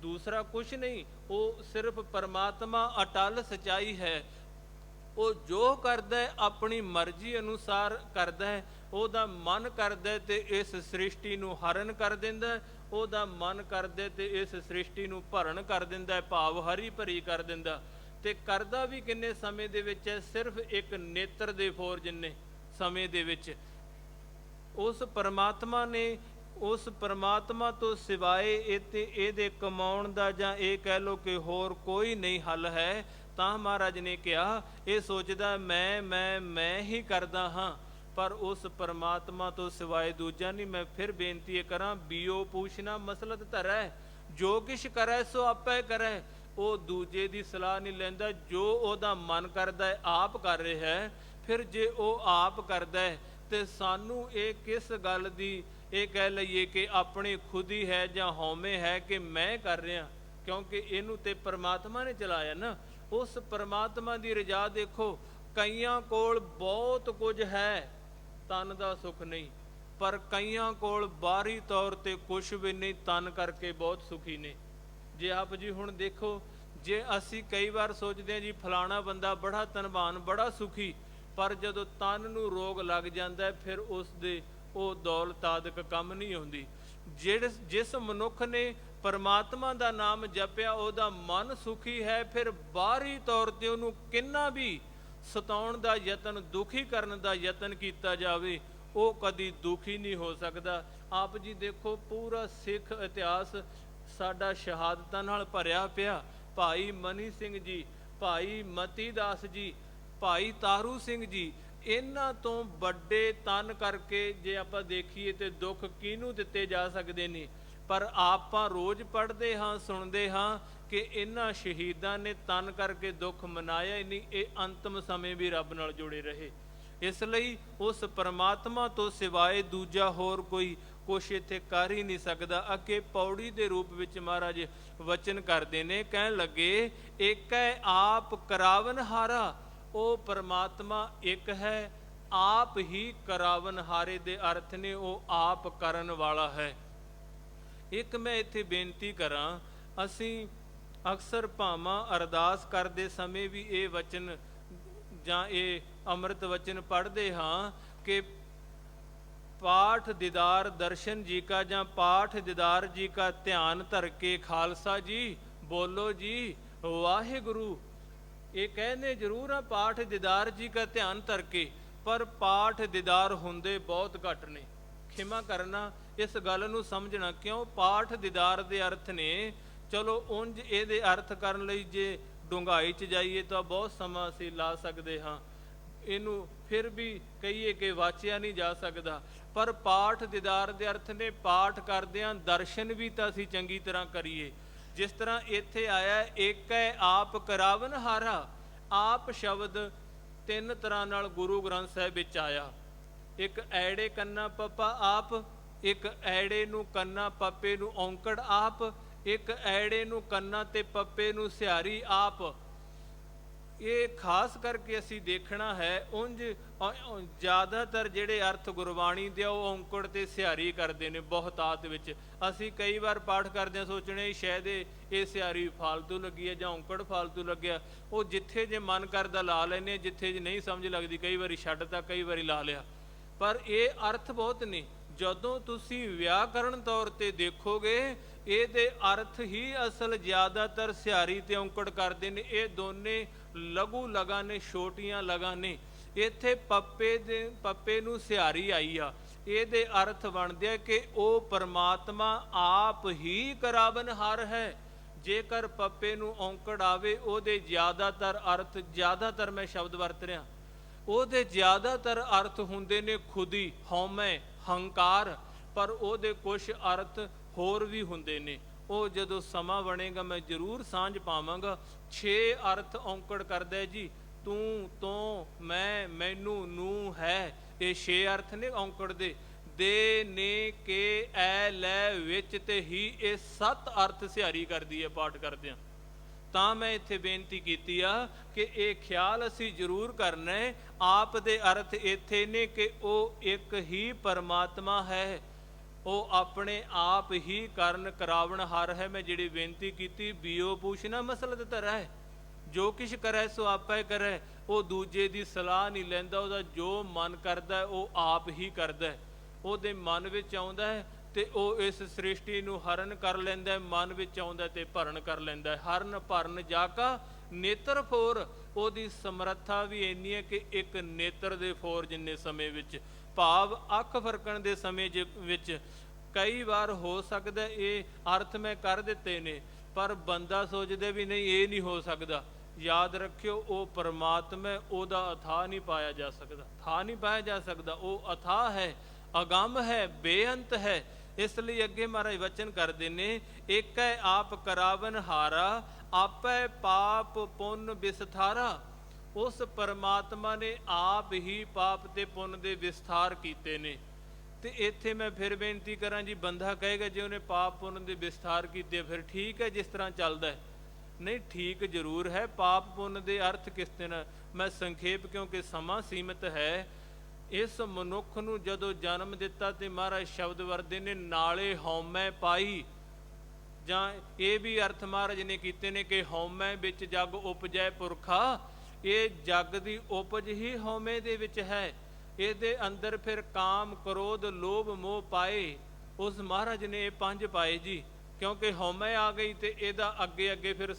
ਦੂਸਰਾ ਕੁਛ ਨਹੀਂ, ਉਹ ਸਿਰਫ ਪਰਮਾਤਮਾ ਅਟਲ ਸਚਾਈ ਹੈ। ਉਹ ਜੋ ਕਰਦਾ ਹੈ ਆਪਣੀ ਮਰਜ਼ੀ ਅਨੁਸਾਰ ਕਰਦਾ ਹੈ। ਉਹਦਾ ਮਨ ਕਰਦਾ ਤੇ ਇਸ ਸ੍ਰਿਸ਼ਟੀ ਨੂੰ ਹਰਨ ਕਰ ਦਿੰਦਾ, ਉਹਦਾ ਮਨ ਕਰਦਾ ਤੇ ਇਸ ਸ੍ਰਿਸ਼ਟੀ ਨੂੰ ਭਰਨ ਕਰ ਦਿੰਦਾ, ਭਾਵ ਹਰੀ ਭਰੀ ਕਰ ਦਿੰਦਾ। ਤੇ ਕਰਦਾ ਵੀ ਕਿੰਨੇ ਸਮੇਂ ਦੇ ਵਿੱਚ ਹੈ? ਸਿਰਫ ਇੱਕ ਨੇਤਰ ਦੇ ਫੋਰ ਜਿੰਨੇ ਸਮੇਂ ਦੇ ਵਿੱਚ। ਉਸ ਪਰਮਾਤਮਾ ਨੇ, ਉਸ ਪਰਮਾਤਮਾ ਤੋਂ ਸਿਵਾਏ ਇਹਦੇ ਕਮਾਉਣ ਦਾ ਜਾਂ ਇਹ ਕਹਿ ਲਓ ਕਿ ਹੋਰ ਕੋਈ ਨਹੀਂ ਹੱਲ ਹੈ। ਤਾਂ ਮਹਾਰਾਜ ਨੇ ਕਿਹਾ ਇਹ ਸੋਚਦਾ ਮੈਂ ਹੀ ਕਰਦਾ ਹਾਂ, ਪਰ ਉਸ ਪਰਮਾਤਮਾ ਤੋਂ ਸਿਵਾਏ ਦੂਜਾ ਨਹੀਂ। ਮੈਂ ਫਿਰ ਬੇਨਤੀ ਇਹ ਕਰਾਂ, ਬੀਓ ਪੂਛਣਾ ਮਸਲਤ ਧਰੈ, ਜੋ ਕਿਛ ਕਰੈ ਸੋ ਆਪੇ ਕਰੈ। ਉਹ ਦੂਜੇ ਦੀ ਸਲਾਹ ਨਹੀਂ ਲੈਂਦਾ, ਜੋ ਉਹਦਾ ਮਨ ਕਰਦਾ ਹੈ ਆਪ ਕਰ ਰਿਹਾ ਹੈ। ਫਿਰ ਜੇ ਉਹ ਆਪ ਕਰਦਾ ਹੈ ਤੇ ਸਾਨੂੰ ਇਹ ਕਿਸ ਗੱਲ ਦੀ ਇਹ ਕਹਿ ਲਈਏ ਕਿ ਆਪਣੀ ਖੁਦੀ ਹੈ ਜਾਂ ਹਉਮੈ ਹੈ ਕਿ ਮੈਂ ਕਰ ਰਿਹਾ, ਕਿਉਂਕਿ ਇਹਨੂੰ ਤੇ ਪਰਮਾਤਮਾ ਨੇ ਚਲਾਇਆ ਨਾ। ਉਸ ਪਰਮਾਤਮਾ ਦੀ ਰਜ਼ਾ ਦੇਖੋ, ਕਈਆਂ ਕੋਲ ਬਹੁਤ ਕੁਝ ਹੈ, ਤਨ ਦਾ ਸੁੱਖ ਨਹੀਂ, ਪਰ ਕਈਆਂ ਕੋਲ ਬਾਹਰੀ ਤੌਰ ਤੇ ਕੁਛ ਵੀ ਨਹੀਂ, ਤਨ ਕਰਕੇ ਬਹੁਤ ਸੁਖੀ ਨੇ। ਜੇ ਆਪ ਜੀ ਹੁਣ ਦੇਖੋ, ਜੇ ਅਸੀਂ ਕਈ ਵਾਰ ਸੋਚਦੇ ਹਾਂ ਜੀ ਫਲਾਣਾ ਬੰਦਾ ਬੜਾ ਧਨਵਾਨ ਬੜਾ ਸੁਖੀ, ਪਰ ਜਦੋਂ ਤਨ ਨੂੰ ਰੋਗ ਲੱਗ ਜਾਂਦਾ ਫਿਰ ਉਸ ਦੇ ਉਹ ਦੌਲਤ ਆਦਿਕ ਕੰਮ ਨਹੀਂ ਆਉਂਦੀ। ਜਿਸ ਮਨੁੱਖ ਨੇ ਪਰਮਾਤਮਾ ਦਾ ਨਾਮ ਜਪਿਆ ਉਹਦਾ ਮਨ ਸੁਖੀ ਹੈ, ਫਿਰ ਬਾਹਰੀ ਤੌਰ ਤੇ ਉਹਨੂੰ ਕਿੰਨਾ ਵੀ ਸਤਾਉਣ ਦਾ ਯਤਨ, ਦੁਖੀ ਕਰਨ ਦਾ ਯਤਨ ਕੀਤਾ ਜਾਵੇ, ਉਹ ਕਦੀ ਦੁਖੀ ਨਹੀਂ ਹੋ ਸਕਦਾ। ਆਪ ਜੀ ਦੇਖੋ ਪੂਰਾ ਸਿੱਖ ਇਤਿਹਾਸ ਸਾਡਾ ਸ਼ਹਾਦਤਾਂ ਨਾਲ ਭਰਿਆ ਪਿਆ। ਭਾਈ ਮਨੀ ਸਿੰਘ ਜੀ, ਭਾਈ ਮਤੀ ਦਾਸ ਜੀ, ਭਾਈ ਤਾਰੂ ਸਿੰਘ ਜੀ, ਇਹਨਾਂ ਤੋਂ ਵੱਡੇ ਤਨ ਕਰਕੇ ਜੇ ਆਪਾਂ ਦੇਖੀਏ ਤੇ ਦੁੱਖ ਕਿਹਨੂੰ ਦਿੱਤੇ ਜਾ ਸਕਦੇ ਨੇ। ਪਰ ਆਪਾਂ ਰੋਜ਼ ਪੜ੍ਹਦੇ ਹਾਂ, ਸੁਣਦੇ ਹਾਂ ਕਿ ਇਹਨਾਂ ਸ਼ਹੀਦਾਂ ਨੇ ਤਨ ਕਰਕੇ ਦੁੱਖ ਮਨਾਇਆ ਹੀ ਨਹੀਂ, ਇਹ ਅੰਤਮ ਸਮੇਂ ਵੀ ਰੱਬ ਨਾਲ ਜੁੜੇ ਰਹੇ। ਇਸ ਲਈ ਉਸ ਪਰਮਾਤਮਾ ਤੋਂ ਸਿਵਾਏ ਦੂਜਾ ਹੋਰ ਕੋਈ ਕੁਛ ਇੱਥੇ ਕਰ ਹੀ ਨਹੀਂ ਸਕਦਾ। ਅੱਗੇ ਪੌੜੀ ਦੇ ਰੂਪ ਵਿੱਚ ਮਹਾਰਾਜ ਵਚਨ ਕਰਦੇ ਨੇ, ਕਹਿਣ ਲੱਗੇ ਏਕੈ ਆਪ ਕਰਾਵਨ ਹਾਰਾ। ਉਹ ਪਰਮਾਤਮਾ ਇੱਕ ਹੈ, ਆਪ ਹੀ ਕਰਾਵਨ ਹਾਰੇ ਦੇ ਅਰਥ ਨੇ ਉਹ ਆਪ ਕਰਨ ਵਾਲਾ ਹੈ। ਇੱਕ ਮੈਂ ਇੱਥੇ ਬੇਨਤੀ ਕਰਾਂ, ਅਸੀਂ ਅਕਸਰ ਭਾਵਾਂ ਅਰਦਾਸ ਕਰਦੇ ਸਮੇਂ ਵੀ ਇਹ ਵਚਨ ਜਾਂ ਇਹ ਅੰਮ੍ਰਿਤ ਵਚਨ ਪੜ੍ਹਦੇ ਹਾਂ ਕਿ ਪਾਠ ਦੀਦਾਰ ਦਰਸ਼ਨ ਜੀ ਕਾ, ਜਾਂ ਪਾਠ ਦੀਦਾਰ ਜੀ ਕਾ ਧਿਆਨ ਧਰ ਕੇ ਖਾਲਸਾ ਜੀ ਬੋਲੋ ਜੀ ਵਾਹਿਗੁਰੂ। ਇਹ ਕਹਿੰਦੇ ਜ਼ਰੂਰ ਆ ਪਾਠ ਦੀਦਾਰ ਜੀ ਕਾ ਧਿਆਨ ਧਰ ਕੇ, ਪਰ ਪਾਠ ਦੀਦਾਰ ਹੁੰਦੇ ਬਹੁਤ ਘੱਟ ਨੇ। ਖਿਮਾ ਕਰਨਾ, ਇਸ ਗੱਲ ਨੂੰ ਸਮਝਣਾ। ਕਿਉਂ? ਪਾਠ ਦੀਦਾਰ ਦੇ ਅਰਥ ਨੇ, ਚਲੋ ਉਂਝ ਇਹਦੇ ਅਰਥ ਕਰਨ ਲਈ ਜੇ ਡੂੰਘਾਈ 'ਚ ਜਾਈਏ ਤਾਂ ਬਹੁਤ ਸਮਾਂ ਅਸੀਂ ਲਾ ਸਕਦੇ ਹਾਂ। ਇਹਨੂੰ ਫਿਰ ਵੀ ਕਹੀਏ ਕਿ ਵਾਚਿਆ ਨਹੀਂ ਜਾ ਸਕਦਾ। ਪਰ ਪਾਠ ਦੀਦਾਰ ਦੇ ਅਰਥ ਨੇ ਪਾਠ ਕਰਦਿਆਂ ਦਰਸ਼ਨ ਵੀ ਤਾਂ ਅਸੀਂ ਚੰਗੀ ਤਰ੍ਹਾਂ ਕਰੀਏ। ਜਿਸ ਤਰ੍ਹਾਂ ਇੱਥੇ ਆਇਆ ਏਕੈ ਆਪ ਕਰਾਵਨ ਹਾਰਾ, ਆਪ ਸ਼ਬਦ ਤਿੰਨ ਤਰ੍ਹਾਂ ਨਾਲ ਗੁਰੂ ਗ੍ਰੰਥ ਸਾਹਿਬ ਵਿੱਚ ਆਇਆ। ਇੱਕ ਐੜੇ ਕੰਨਾ ਪੱਪਾ ਆਪ, ਇੱਕ ਐੜੇ ਨੂੰ ਕੰਨਾ ਪੱਪੇ ਨੂੰ ਔਂਕੜ ਆਪ, ਇੱਕ ਐੜੇ ਨੂੰ ਕੰਨਾ ਤੇ ਪੱਪੇ ਨੂੰ ਸਿਹਾਰੀ ਆਪ। ਇਹ ਖਾਸ ਕਰਕੇ ਅਸੀਂ ਦੇਖਣਾ ਹੈ। ਉਂਝ ਜ਼ਿਆਦਾਤਰ ਜਿਹੜੇ ਅਰਥ ਗੁਰਬਾਣੀ ਦੇ ਉਹ ਔਂਕੜ ਤੇ ਸਿਹਾਰੀ ਕਰਦੇ ਨੇ ਬਹੁਤਾਤ ਵਿੱਚ। ਅਸੀਂ ਕਈ ਵਾਰ ਪਾਠ ਕਰਦਿਆਂ ਸੋਚਣੇ ਸ਼ਾਇਦ ਇਹ ਸਿਹਾਰੀ ਫਾਲਤੂ ਲੱਗੀ ਹੈ ਜਾਂ ਔਂਕੜ ਫਾਲਤੂ ਲੱਗਿਆ। ਉਹ ਜਿੱਥੇ ਜੇ ਮਨ ਕਰਦਾ ਲਾ ਲੈਂਦੇ, ਜਿੱਥੇ ਜੇ ਨਹੀਂ ਸਮਝ ਲੱਗਦੀ ਕਈ ਵਾਰੀ ਛੱਡਤਾ, ਕਈ ਵਾਰੀ ਲਾ ਲਿਆ। ਪਰ ਇਹ ਅਰਥ ਬਹੁਤ ਨੇ। ਜਦੋਂ ਤੁਸੀਂ ਵਿਆਕਰਣ ਤੌਰ ਤੇ ਦੇਖੋਗੇ ਇਹਦੇ ਅਰਥ ਹੀ ਅਸਲ ਜ਼ਿਆਦਾਤਰ ਸਿਹਾਰੀ ਤੇ ਔਂਕੜ ਕਰਦੇ ਨੇ। ਇਹ ਦੋਨੇ ਲਘੂ ਲਗਾ ਨੇ, ਛੋਟੀਆਂ ਲਗਾ ਨੇ। ਇੱਥੇ ਪੱਪੇ ਨੂੰ ਸਿਹਾਰੀ ਆਈ ਆ, ਇਹਦੇ ਅਰਥ ਬਣਦੇ ਆ ਕਿ ਉਹ ਪਰਮਾਤਮਾ ਆਪ ਹੀ ਕਰਾਵਨਹਾਰ ਹੈ। ਜੇਕਰ ਪੱਪੇ ਨੂੰ ਔਂਕੜ ਆਵੇ ਉਹਦੇ ਜ਼ਿਆਦਾਤਰ ਅਰਥ, ਜ਼ਿਆਦਾਤਰ ਮੈਂ ਸ਼ਬਦ ਵਰਤ ਰਿਹਾ, ਉਹਦੇ ਜ਼ਿਆਦਾਤਰ ਅਰਥ ਹੁੰਦੇ ਨੇ ਖੁਦੀ, ਹਉਮੈ, ਹੰਕਾਰ। ਪਰ ਉਹਦੇ ਕੁਛ ਅਰਥ ਹੋਰ ਵੀ ਹੁੰਦੇ ਨੇ। ਉਹ ਜਦੋਂ ਸਮਾਂ ਬਣੇਗਾ ਮੈਂ ਜ਼ਰੂਰ ਸਾਂਝ ਪਾਵਾਂਗਾ। 6 ਅਰਥ ਔਂਕੜ ਕਰਦਾ ਜੀ। ਤੂੰ, ਤੋਂ, ਮੈਂ, ਮੈਨੂੰ, ਨੂੰ, ਹੈ। ਇਹ 6 ਅਰਥ ਨੇ ਔਂਕੜ ਦੇ। ਦੇ, ਨੇ, ਕੇ, ਐ, ਲੈ, ਵਿੱਚ ਤੇ ਹੀ, ਇਹ 7 ਅਰਥ ਸਿਹਾਰੀ ਕਰਦੀ ਹੈ ਪਾਠ ਕਰਦਿਆਂ। ਤਾਂ ਮੈਂ ਇੱਥੇ ਬੇਨਤੀ ਕੀਤੀ ਆ ਕਿ ਇਹ ਖਿਆਲ ਅਸੀਂ ਜ਼ਰੂਰ ਕਰਨਾ ਹੈ। ਆਪ ਦੇ ਅਰਥ ਇੱਥੇ ਨੇ ਕਿ ਉਹ ਇੱਕ ਹੀ ਪਰਮਾਤਮਾ ਹੈ, ਉਹ ਆਪਣੇ ਆਪ ਹੀ ਕਰਨ ਕਰਾਵਨਹਾਰ ਹੈ। ਮੈਂ ਜਿਹੜੀ ਬੇਨਤੀ ਕੀਤੀ, ਬੀਓ ਪੂਛਣਾ ਮਸਲਤ ਧਰੈ, ਜੋ ਕਿਛ ਕਰੈ ਸੋ ਆਪੇ ਕਰੈ। ਉਹ ਦੂਜੇ ਦੀ ਸਲਾਹ ਨਹੀਂ ਲੈਂਦਾ, ਉਹਦਾ ਜੋ ਮਨ ਕਰਦਾ ਉਹ ਆਪ ਹੀ ਕਰਦਾ। ਉਹਦੇ ਮਨ ਵਿੱਚ ਆਉਂਦਾ ਹੈ ਤੇ ਉਹ ਇਸ ਸ੍ਰਿਸ਼ਟੀ ਨੂੰ ਹਰਨ ਕਰ ਲੈਂਦਾ, ਮਨ ਵਿੱਚ ਆਉਂਦਾ ਤੇ ਭਰਨ ਕਰ ਲੈਂਦਾ। ਹਰਨ ਭਰਨ ਜਾ ਕਾ ਨੇਤਰ ਫੋਰ, ਉਹਦੀ ਸਮਰੱਥਾ ਵੀ ਇੰਨੀ ਹੈ ਕਿ ਇੱਕ ਨੇਤਰ ਦੇ ਫੋਰ ਜਿੰਨੇ ਸਮੇਂ ਵਿੱਚ, ਭਾਵ ਅੱਖ ਫਰਕਣ ਦੇ ਸਮੇਂ ਵਿੱਚ ਕਈ ਵਾਰ ਹੋ ਸਕਦਾ ਇਹ ਅਰਥ ਮੈਂ ਕਰ ਦਿੱਤੇ ਨੇ, ਪਰ ਬੰਦਾ ਸੋਚਦਾ ਵੀ ਨਹੀਂ ਇਹ ਨਹੀਂ ਹੋ ਸਕਦਾ। ਯਾਦ ਰੱਖਿਓ ਉਹ ਪਰਮਾਤਮਾ, ਉਹਦਾ ਅਥਾਹ ਨਹੀਂ ਪਾਇਆ ਜਾ ਸਕਦਾ, ਥਾਹ ਨਹੀਂ ਪਾਇਆ ਜਾ ਸਕਦਾ। ਉਹ ਅਥਾਹ ਹੈ, ਅਗੰਮ ਹੈ, ਬੇਅੰਤ ਹੈ। ਇਸ ਲਈ ਅੱਗੇ ਮਹਾਰਾਜ ਵਚਨ ਕਰਦੇ ਨੇ, ਏਕੈ ਆਪ ਕਰਾਵਨ ਹਾਰਾ, ਆਪੈ ਪਾਪ ਪੁੰਨ ਵਿਸਥਾਰਾ। ਉਸ ਪਰਮਾਤਮਾ ਨੇ ਆਪ ਹੀ ਪਾਪ ਤੇ ਪੁੰਨ ਦੇ ਵਿਸਥਾਰ ਕੀਤੇ ਨੇ। ਤੇ ਇੱਥੇ ਮੈਂ ਫਿਰ ਬੇਨਤੀ ਕਰਾਂ ਜੀ, ਬੰਦਾ ਕਹੇਗਾ ਜੇ ਉਹਨੇ ਪਾਪ ਪੁੰਨ ਦੇ ਵਿਸਥਾਰ ਕੀਤੇ ਫਿਰ ਠੀਕ ਹੈ ਜਿਸ ਤਰ੍ਹਾਂ ਚੱਲਦਾ ਹੈ। ਨਹੀਂ, ਠੀਕ ਜ਼ਰੂਰ ਹੈ। ਪਾਪ ਪੁੰਨ ਦੇ ਅਰਥ ਕਿਸ ਤਰ੍ਹਾਂ, ਮੈਂ ਸੰਖੇਪ ਕਿਉਂਕਿ ਸਮਾਂ ਸੀਮਿਤ ਹੈ। ਇਸ ਮਨੁੱਖ ਨੂੰ ਜਦੋਂ ਜਨਮ ਦਿੱਤਾ ਤੇ ਮਹਾਰਾਜ ਸ਼ਬਦ ਵਰਦੇ ਨੇ ਨਾਲੇ ਹਉਮੈ ਪਾਈ, ਜਾਂ ਇਹ ਵੀ ਅਰਥ ਮਹਾਰਾਜ ਨੇ ਕੀਤੇ ਨੇ ਕਿ ਹਉਮੈ ਵਿੱਚ ਜਗ ਉਪਜੈ ਪੁਰਖਾ। ਇਹ ਜਗ ਦੀ ਉਪਜ ਹੀ ਹਉਮੈ ਦੇ ਵਿੱਚ ਹੈ। ਇਹਦੇ ਅੰਦਰ ਫਿਰ ਕਾਮ, ਕ੍ਰੋਧ, ਲੋਭ, ਮੋਹ ਪਾਏ। ਉਸ ਮਹਾਰਾਜ ਨੇ ਇਹ 5 ਪਾਏ ਜੀ, ਕਿਉਂਕਿ ਹਉਮੈ ਆ ਗਈ ਤੇ ਇਹਦਾ ਅੱਗੇ ਅੱਗੇ ਫਿਰ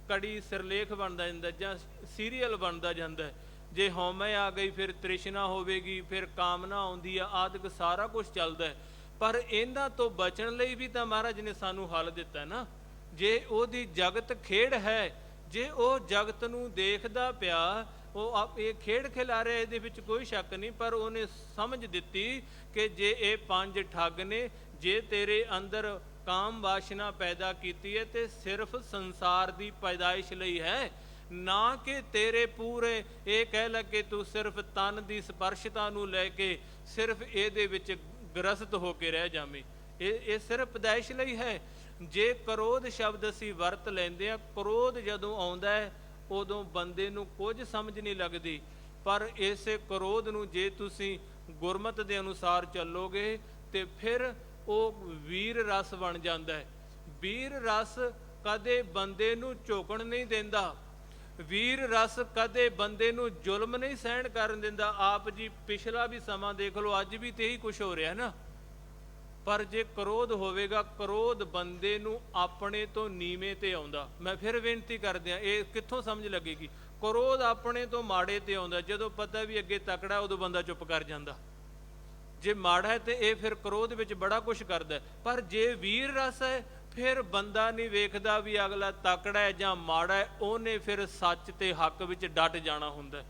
ਕੜੀ ਸਿਰਲੇਖ ਬਣਦਾ ਜਾਂਦਾ ਜਾਂ ਸੀਰੀਅਲ ਬਣਦਾ ਜਾਂਦਾ। ਜੇ ਹਉਮੈ ਆ ਗਈ ਫਿਰ ਤ੍ਰਿਸ਼ਨਾ ਹੋਵੇਗੀ, ਫਿਰ ਕਾਮਨਾ ਆਉਂਦੀ ਆ, ਆਦਿਕ ਸਾਰਾ ਕੁਝ ਚੱਲਦਾ। ਪਰ ਇਹਨਾਂ ਤੋਂ ਬਚਣ ਲਈ ਵੀ ਤਾਂ ਮਹਾਰਾਜ ਨੇ ਸਾਨੂੰ ਹੱਲ ਦਿੱਤਾ ਨਾ। ਜੇ ਉਹਦੀ ਜਗਤ ਖੇਡ ਹੈ, ਜੇ ਉਹ ਜਗਤ ਨੂੰ ਦੇਖਦਾ ਪਿਆ, ਉਹ ਇਹ ਖੇਡ ਖਿਲਾ ਰਿਹਾ, ਇਹਦੇ ਵਿੱਚ ਕੋਈ ਸ਼ੱਕ ਨਹੀਂ। ਪਰ ਉਹਨੇ ਸਮਝ ਦਿੱਤੀ ਕਿ ਜੇ ਇਹ 5 ਠੱਗ ਨੇ, ਜੇ ਤੇਰੇ ਅੰਦਰ ਕਾਮ ਵਾਸ਼ਨਾ ਪੈਦਾ ਕੀਤੀ ਹੈ ਤੇ ਸਿਰਫ ਸੰਸਾਰ ਦੀ ਪੈਦਾਇਸ਼ ਲਈ ਹੈ, ਨਾ ਕਿ ਤੇਰੇ ਪੂਰੇ ਇਹ ਕਹਿ ਲੱਗੇ ਤੂੰ ਸਿਰਫ ਤਨ ਦੀ ਸਪਰਸ਼ਤਾ ਨੂੰ ਲੈ ਕੇ ਸਿਰਫ ਇਹਦੇ ਵਿੱਚ ਗ੍ਰਸਤ ਹੋ ਕੇ ਰਹਿ ਜਾਵੇਂ। ਇਹ ਸਿਰਫ ਪੈਦਾਇਸ਼ ਲਈ ਹੈ। ਜੇ ਕ੍ਰੋਧ ਸ਼ਬਦ ਅਸੀਂ ਵਰਤ ਲੈਂਦੇ ਹਾਂ, ਕ੍ਰੋਧ ਜਦੋਂ ਆਉਂਦਾ ਹੈ ਉਦੋਂ ਬੰਦੇ ਨੂੰ ਕੁਝ ਸਮਝ ਨਹੀਂ ਲੱਗਦੀ। ਪਰ ਇਸੇ ਕ੍ਰੋਧ ਨੂੰ ਜੇ ਤੁਸੀਂ ਗੁਰਮਤਿ ਦੇ ਅਨੁਸਾਰ ਚੱਲੋਗੇ ਤੇ ਫਿਰ ਉਹ ਵੀਰ ਰਸ ਬਣ ਜਾਂਦਾ ਹੈ। ਵੀਰ ਰਸ ਕਦੇ ਬੰਦੇ ਨੂੰ ਝੁਕਣ ਨਹੀਂ ਦਿੰਦਾ, ਵੀਰ ਰਸ ਕਦੇ ਬੰਦੇ ਨੂੰ ਜ਼ੁਲਮ ਨਹੀਂ ਸਹਿਣ ਕਰਨ ਦਿੰਦਾ। ਆਪ ਜੀ ਪਿਛਲਾ ਵੀ ਸਮਾਂ ਦੇਖ ਲਓ, ਅੱਜ ਵੀ ਤੇ ਇਹੀ ਕੁਛ ਹੋ ਰਿਹਾ ਨਾ। ਪਰ ਜੇ ਕ੍ਰੋਧ ਹੋਵੇਗਾ, ਕ੍ਰੋਧ ਬੰਦੇ ਨੂੰ ਆਪਣੇ ਤੋਂ ਨੀਵੇਂ ਤੇ ਆਉਂਦਾ। ਮੈਂ ਫਿਰ ਬੇਨਤੀ ਕਰਦਿਆਂ, ਇਹ ਕਿੱਥੋਂ ਸਮਝ ਲੱਗੇਗੀ? ਕ੍ਰੋਧ ਆਪਣੇ ਤੋਂ ਮਾੜੇ ਤੇ ਆਉਂਦਾ। ਜਦੋਂ ਪਤਾ ਵੀ ਅੱਗੇ ਤਕੜਾ ਉਦੋਂ ਬੰਦਾ ਚੁੱਪ ਕਰ ਜਾਂਦਾ। ਜੇ ਮਾੜਾ ਹੈ ਤੇ ਇਹ ਫਿਰ ਕ੍ਰੋਧ ਵਿੱਚ ਬੜਾ ਕੁਛ ਕਰਦਾ। ਪਰ ਜੇ ਵੀਰ ਰਸ ਹੈ ਫਿਰ ਬੰਦਾ ਨਹੀਂ ਵੇਖਦਾ ਵੀ ਅਗਲਾ ਤਕੜਾ ਹੈ ਜਾਂ ਮਾੜਾ ਹੈ, ਉਹਨੇ ਫਿਰ ਸੱਚ ਤੇ ਹੱਕ ਵਿੱਚ ਡਟ ਜਾਣਾ ਹੁੰਦਾ।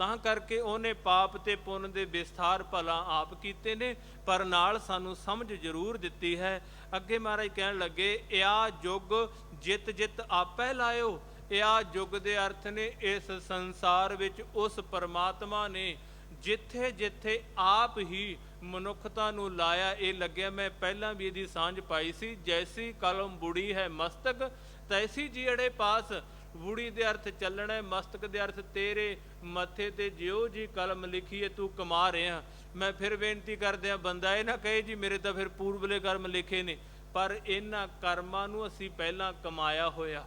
ਤਾਂ ਕਰਕੇ ਉਹਨੇ ਪਾਪ ਤੇ ਪੁੰਨ ਦੇ ਵਿਸਥਾਰ ਭਲਾ ਆਪ ਕੀਤੇ ਨੇ, ਪਰ ਨਾਲ ਸਾਨੂੰ ਸਮਝ ਜ਼ਰੂਰ ਦਿੱਤੀ ਹੈ। ਅੱਗੇ ਮਹਾਰਾਜ ਕਹਿਣ ਲੱਗੇ, ਇਆ ਜੁਗ ਜਿਤ ਜਿਤ ਆਪੇ ਲਾਇਓ। ਇਆ ਜੁਗ ਦੇ ਅਰਥ ਨੇ ਇਸ ਸੰਸਾਰ ਵਿੱਚ ਉਸ ਪਰਮਾਤਮਾ ਨੇ ਜਿੱਥੇ ਜਿੱਥੇ ਆਪ ਹੀ ਮਨੁੱਖਤਾ ਨੂੰ ਲਾਇਆ। ਇਹ ਲੱਗਿਆ, ਮੈਂ ਪਹਿਲਾਂ ਵੀ ਇਹਦੀ ਸਾਂਝ ਪਾਈ ਸੀ, ਜੈਸੀ ਕਲਮ ਬੁੜੀ ਹੈ ਮਸਤਕ ਤੈਸੀ ਜਿਹੜੇ ਪਾਸ। ਬੁੜੀ ਦੇ ਅਰਥ ਚੱਲਣਾ, ਮਸਤਕ ਦੇ ਅਰਥ ਤੇਰੇ ਮੱਥੇ ਤੇ ਜਿਉ ਜੀ ਕਲਮ ਲਿਖੀ ਹੈ ਤੂੰ ਕਮਾ ਰਿਹਾ। ਮੈਂ ਫਿਰ ਬੇਨਤੀ ਕਰਦਿਆਂ, ਬੰਦਾ ਇਹ ਨਾ ਕਹੇ ਜੀ ਮੇਰੇ ਤਾਂ ਫਿਰ ਪੂਰਬਲੇ ਕਰਮ ਲਿਖੇ ਨੇ, ਪਰ ਇਹਨਾਂ ਕਰਮਾਂ ਨੂੰ ਅਸੀਂ ਪਹਿਲਾਂ ਕਮਾਇਆ ਹੋਇਆ।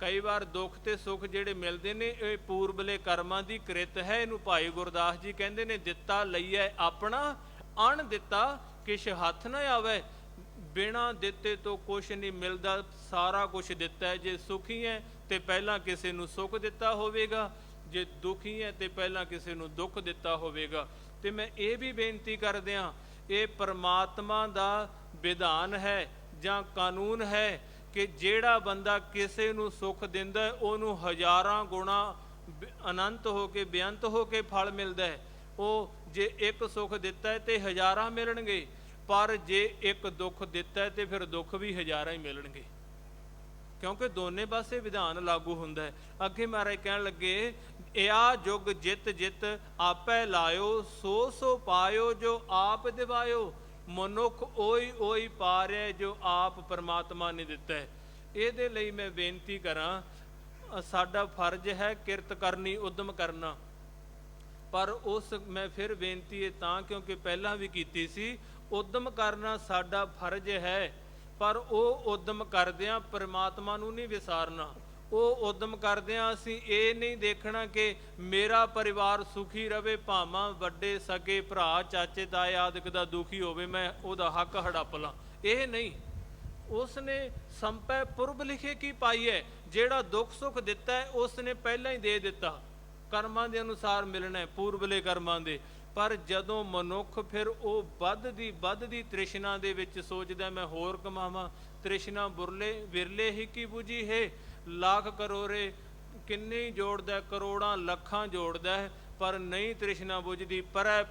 ਕਈ ਵਾਰ ਦੁੱਖ ਤੇ ਸੁੱਖ ਜਿਹੜੇ ਮਿਲਦੇ ਨੇ ਇਹ ਪੂਰਬਲੇ ਕਰਮਾਂ ਦੀ ਕ੍ਰਿਤ ਹੈ। ਇਹਨੂੰ ਭਾਈ ਗੁਰਦਾਸ ਜੀ ਕਹਿੰਦੇ ਨੇ, ਦਿੱਤਾ ਲਈਐ ਆਪਣਾ ਅਣ ਦਿੱਤਾ ਕਿਛ ਹੱਥ ਨਾ ਆਵੇ। ਬਿਨਾਂ ਦਿੱਤੇ ਤੋਂ ਕੁਛ ਨਹੀਂ ਮਿਲਦਾ, ਸਾਰਾ ਕੁਛ ਦਿੱਤਾ ਹੈ। ਜੇ ਸੁਖੀ ਹੈ ਤੇ ਪਹਿਲਾਂ ਕਿਸੇ ਨੂੰ ਸੁੱਖ ਦਿੱਤਾ ਹੋਵੇਗਾ, ਜੇ ਦੁਖੀ ਹੈ ਤੇ ਪਹਿਲਾਂ ਕਿਸੇ ਨੂੰ ਦੁੱਖ ਦਿੱਤਾ ਹੋਵੇਗਾ। ਤੇ ਮੈਂ ਇਹ ਵੀ ਬੇਨਤੀ ਕਰਦਿਆਂ, ਇਹ ਪਰਮਾਤਮਾ ਦਾ ਵਿਧਾਨ ਹੈ ਜਾਂ ਕਾਨੂੰਨ ਹੈ ਕਿ ਜਿਹੜਾ ਬੰਦਾ ਕਿਸੇ ਨੂੰ ਸੁੱਖ ਦਿੰਦਾ ਹੈ ਉਹਨੂੰ ਹਜ਼ਾਰਾਂ ਗੁਣਾ ਅਨੰਤ ਹੋ ਕੇ ਬੇਅੰਤ ਹੋ ਕੇ ਫਲ ਮਿਲਦਾ ਹੈ। ਉਹ ਜੇ ਇੱਕ ਸੁੱਖ ਦਿੱਤਾ ਹੈ ਤੇ ਹਜ਼ਾਰਾਂ ਮਿਲਣਗੇ, ਪਰ ਜੇ ਇੱਕ ਦੁੱਖ ਦਿੱਤਾ ਹੈ ਤੇ ਫਿਰ ਦੁੱਖ ਵੀ ਹਜ਼ਾਰਾਂ ਹੀ ਮਿਲਣਗੇ, ਕਿਉਂਕਿ ਦੋਨੇ ਪਾਸੇ ਵਿਧਾਨ ਲਾਗੂ ਹੁੰਦਾ ਹੈ। ਅੱਗੇ ਮਹਾਰਾਜ ਕਹਿਣ ਲੱਗੇ, ਇਆ ਜੁਗ ਜਿਤ ਜਿਤ ਆਪੇ ਲਾਇਓ ਸੋ ਸੋ ਪਾਇਓ ਜੋ ਆਪ ਦਿਵਾਇਓ। ਮਨੁੱਖ ਉਹੀ ਉਹੀ ਪਾ ਰਿਹਾ ਜੋ ਆਪ ਪਰਮਾਤਮਾ ਨੇ ਦਿੱਤਾ ਹੈ। ਇਹਦੇ ਲਈ ਮੈਂ ਬੇਨਤੀ ਕਰਾਂ, ਸਾਡਾ ਫਰਜ਼ ਹੈ ਕਿਰਤ ਕਰਨੀ, ਉਦਮ ਕਰਨਾ, ਪਰ ਉਸ ਮੈਂ ਫਿਰ ਬੇਨਤੀ ਹੈ ਤਾਂ ਕਿਉਂਕਿ ਪਹਿਲਾਂ ਵੀ ਕੀਤੀ ਸੀ, ਉਦਮ ਕਰਨਾ ਸਾਡਾ ਫਰਜ਼ ਹੈ, ਪਰ ਉਹ ਉਦਮ ਕਰਦਿਆਂ ਪਰਮਾਤਮਾ ਨੂੰ ਨਹੀਂ ਵਿਸਾਰਨਾ। ਉਹ ਉਦਮ ਕਰਦਿਆਂ ਅਸੀਂ ਇਹ ਨਹੀਂ ਦੇਖਣਾ ਕਿ ਮੇਰਾ ਪਰਿਵਾਰ ਸੁਖੀ ਰਵੇ, ਭਾਵਾਂ ਵੱਡੇ ਸਕੇ ਭਰਾ ਚਾਚੇ ਤਾਏ ਆਦਿਕ ਦਾ ਦੁਖੀ ਹੋਵੇ, ਮੈਂ ਉਹਦਾ ਹੱਕ ਹੜੱਪ ਲਾਂ। ਇਹ ਨਹੀਂ, ਉਸ ਨੇ ਸੰਪੈ ਪੁਰਬ ਲਿਖੇ ਕੀ ਪਾਈ ਹੈ। ਜਿਹੜਾ ਦੁੱਖ ਸੁੱਖ ਦਿੱਤਾ ਹੈ ਉਸ ਨੇ ਪਹਿਲਾਂ ਹੀ ਦੇ ਦਿੱਤਾ, ਕਰਮਾਂ ਦੇ ਅਨੁਸਾਰ ਮਿਲਣਾ ਹੈ, ਪੂਰਬਲੇ ਕਰਮਾਂ ਦੇ। ਪਰ ਜਦੋਂ ਮਨੁੱਖ ਫਿਰ ਉਹ ਵੱਧਦੀ ਤ੍ਰਿਸ਼ਨਾ ਦੇ ਵਿੱਚ ਸੋਚਦਾ ਮੈਂ ਹੋਰ ਕਮਾਵਾਂ, ਤ੍ਰਿਸ਼ਨਾ ਵਿਰਲੇ ਹੀ ਕੀ ਬੁਝੀ ਹੈ। ਲੱਖ ਕਰੋੜੇ ਕਿੰਨੇ ਹੀ ਜੋੜਦਾ, ਕਰੋੜਾਂ ਲੱਖਾਂ ਜੋੜਦਾ ਹੈ, ਪਰ ਨਹੀਂ ਤ੍ਰਿਸ਼ਨਾ ਬੁਝਦੀ,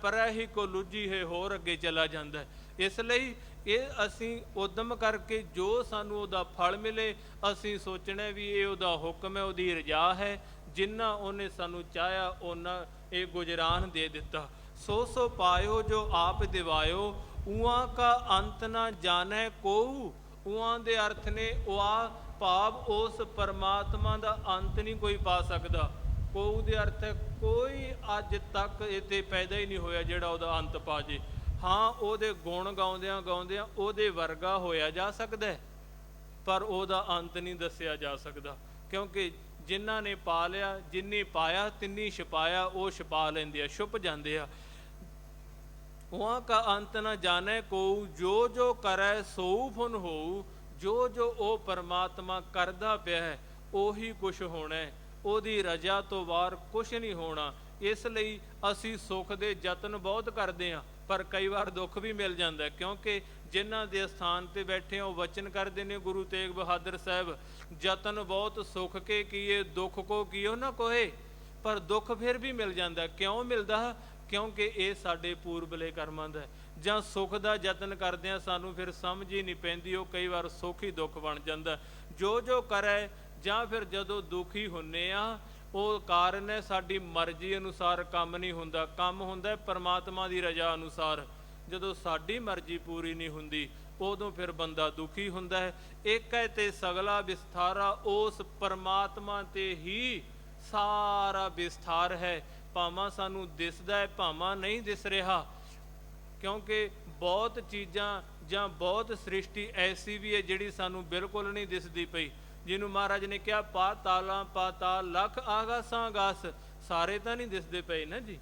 ਪਰੈ ਹੀ ਕੋ ਲੁੱਝੀ ਹੈ, ਹੋਰ ਅੱਗੇ ਚਲਾ ਜਾਂਦਾ ਹੈ। ਇਸ ਲਈ ਇਹ ਅਸੀਂ ਉਦਮ ਕਰਕੇ ਜੋ ਸਾਨੂੰ ਉਹਦਾ ਫਲ ਮਿਲੇ, ਅਸੀਂ ਸੋਚਣਾ ਵੀ ਇਹ ਉਹਦਾ ਹੁਕਮ ਹੈ, ਉਹਦੀ ਰਜਾ ਹੈ। ਜਿੰਨਾ ਉਹਨੇ ਸਾਨੂੰ ਚਾਹਿਆ ਉਹਨਾਂ ਇਹ ਗੁਜਰਾਨ ਦੇ ਦਿੱਤਾ। ਸੋ ਸੋ ਪਾਇਓ ਜੋ ਆਪ ਦਿਵਾਇਓ, ਉਹਾਂ ਕਾ ਅੰਤ ਨਾ ਜਾਣੈ ਕੋਊ। ਉਹਾਂ ਦੇ ਅਰਥ ਨੇ ਉਆ ਭਾਵ ਉਸ ਪਰਮਾਤਮਾ ਦਾ ਅੰਤ ਨਹੀਂ ਕੋਈ ਪਾ ਸਕਦਾ। ਕੋਊ ਦੇ ਅਰਥ ਹੈ ਕੋਈ ਅੱਜ ਤੱਕ ਇੱਥੇ ਪੈਦਾ ਹੀ ਨਹੀਂ ਹੋਇਆ ਜਿਹੜਾ ਉਹਦਾ ਅੰਤ ਪਾ ਜੇ। ਹਾਂ, ਉਹਦੇ ਗੁਣ ਗਾਉਂਦਿਆਂ ਗਾਉਂਦਿਆਂ ਉਹਦੇ ਵਰਗਾ ਹੋਇਆ ਜਾ ਸਕਦਾ, ਪਰ ਉਹਦਾ ਅੰਤ ਨਹੀਂ ਦੱਸਿਆ ਜਾ ਸਕਦਾ, ਕਿਉਂਕਿ ਜਿਨ੍ਹਾਂ ਨੇ ਪਾ ਲਿਆ, ਜਿੰਨੀ ਪਾਇਆ ਤਿੰਨੀ ਛਪਾਇਆ, ਉਹ ਛਪਾ ਲੈਂਦੇ ਆ, ਛੁਪ ਜਾਂਦੇ ਆ। ਉਹਾਂ ਕਾ ਅੰਤ ਨਾ ਜਾਣੈ ਕੋਊ, ਜੋ ਜੋ ਕਰੈ ਸੋਊ ਫੁਨ ਹੋਊ। ਜੋ ਜੋ ਉਹ ਪਰਮਾਤਮਾ ਕਰਦਾ ਪਿਆ ਹੈ ਉਹੀ ਕੁਛ ਹੋਣਾ ਹੈ, ਉਹਦੀ ਰਜਾ ਤੋਂ ਬਾਹਰ ਕੁਛ ਨਹੀਂ ਹੋਣਾ। ਇਸ ਲਈ ਅਸੀਂ ਸੁੱਖ ਦੇ ਯਤਨ ਬਹੁਤ ਕਰਦੇ ਹਾਂ, ਪਰ ਕਈ ਵਾਰ ਦੁੱਖ ਵੀ ਮਿਲ ਜਾਂਦਾ, ਕਿਉਂਕਿ ਜਿਨ੍ਹਾਂ ਦੇ ਸਥਾਨ ਤੇ ਬੈਠੇ ਉਹ ਵਚਨ ਕਰਦੇ ਨੇ ਗੁਰੂ ਤੇਗ ਬਹਾਦਰ ਸਾਹਿਬ, ਯਤਨ ਬਹੁਤ ਸੁੱਖ ਕੇ ਕੀਏ ਦੁੱਖ ਕੋ ਕੀਓ ਨਾ ਕੋਏ। ਪਰ ਦੁੱਖ ਫਿਰ ਵੀ ਮਿਲ ਜਾਂਦਾ। ਕਿਉਂ ਮਿਲਦਾ? ਕਿਉਂਕਿ ਇਹ ਸਾਡੇ ਪੂਰਬਲੇ ਕਰਮਾਂ ਦਾ। ਜਾਂ ਸੁੱਖ ਦਾ ਯਤਨ ਕਰਦੇ ਹਾਂ, ਸਾਨੂੰ ਫਿਰ ਸਮਝ ਹੀ ਨਹੀਂ ਪੈਂਦੀ, ਉਹ ਕਈ ਵਾਰ ਸੁੱਖ ਹੀ ਦੁੱਖ ਬਣ ਜਾਂਦਾ। ਜੋ ਜੋ ਕਰੇ, ਜਾਂ ਫਿਰ ਜਦੋਂ ਦੁਖੀ ਹੁੰਦੇ ਆ ਉਹ ਕਾਰਨ ਹੈ ਸਾਡੀ ਮਰਜ਼ੀ ਅਨੁਸਾਰ ਕੰਮ ਨਹੀਂ ਹੁੰਦਾ, ਕੰਮ ਹੁੰਦਾ ਪਰਮਾਤਮਾ ਦੀ ਰਜ਼ਾ ਅਨੁਸਾਰ। ਜਦੋਂ ਸਾਡੀ ਮਰਜ਼ੀ ਪੂਰੀ ਨਹੀਂ ਹੁੰਦੀ ਉਦੋਂ ਫਿਰ ਬੰਦਾ ਦੁਖੀ ਹੁੰਦਾ ਹੈ। ਇੱਕ ਹੈ ਤੇ ਸਗਲਾ ਵਿਸਥਾਰਾ, ਉਸ ਪਰਮਾਤਮਾ ਤੇ ਹੀ ਸਾਰਾ ਵਿਸਥਾਰ ਹੈ। ਭਾਵਾਂ ਸਾਨੂੰ ਦਿਸਦਾ ਹੈ, ਭਾਵਾਂ ਨਹੀਂ ਦਿਸ ਰਿਹਾ, ਕਿਉਂਕਿ ਬਹੁਤ ਚੀਜ਼ਾਂ ਜਾਂ ਬਹੁਤ ਸ੍ਰਿਸ਼ਟੀ ਐਸੀ ਵੀ ਹੈ ਜਿਹੜੀ ਸਾਨੂੰ ਬਿਲਕੁਲ ਨਹੀਂ ਦਿਸਦੀ ਪਈ। ਜਿਹਨੂੰ ਮਹਾਰਾਜ ਨੇ ਕਿਹਾ ਪਾਤਾਲਾਂ ਪਾਤਾਲ ਲੱਖ ਆਗਾਸਾਂ ਆਗਾਸ, ਸਾਰੇ ਤਾਂ ਨਹੀਂ ਦਿਸਦੇ ਪਏ ਨਾ ਜੀ।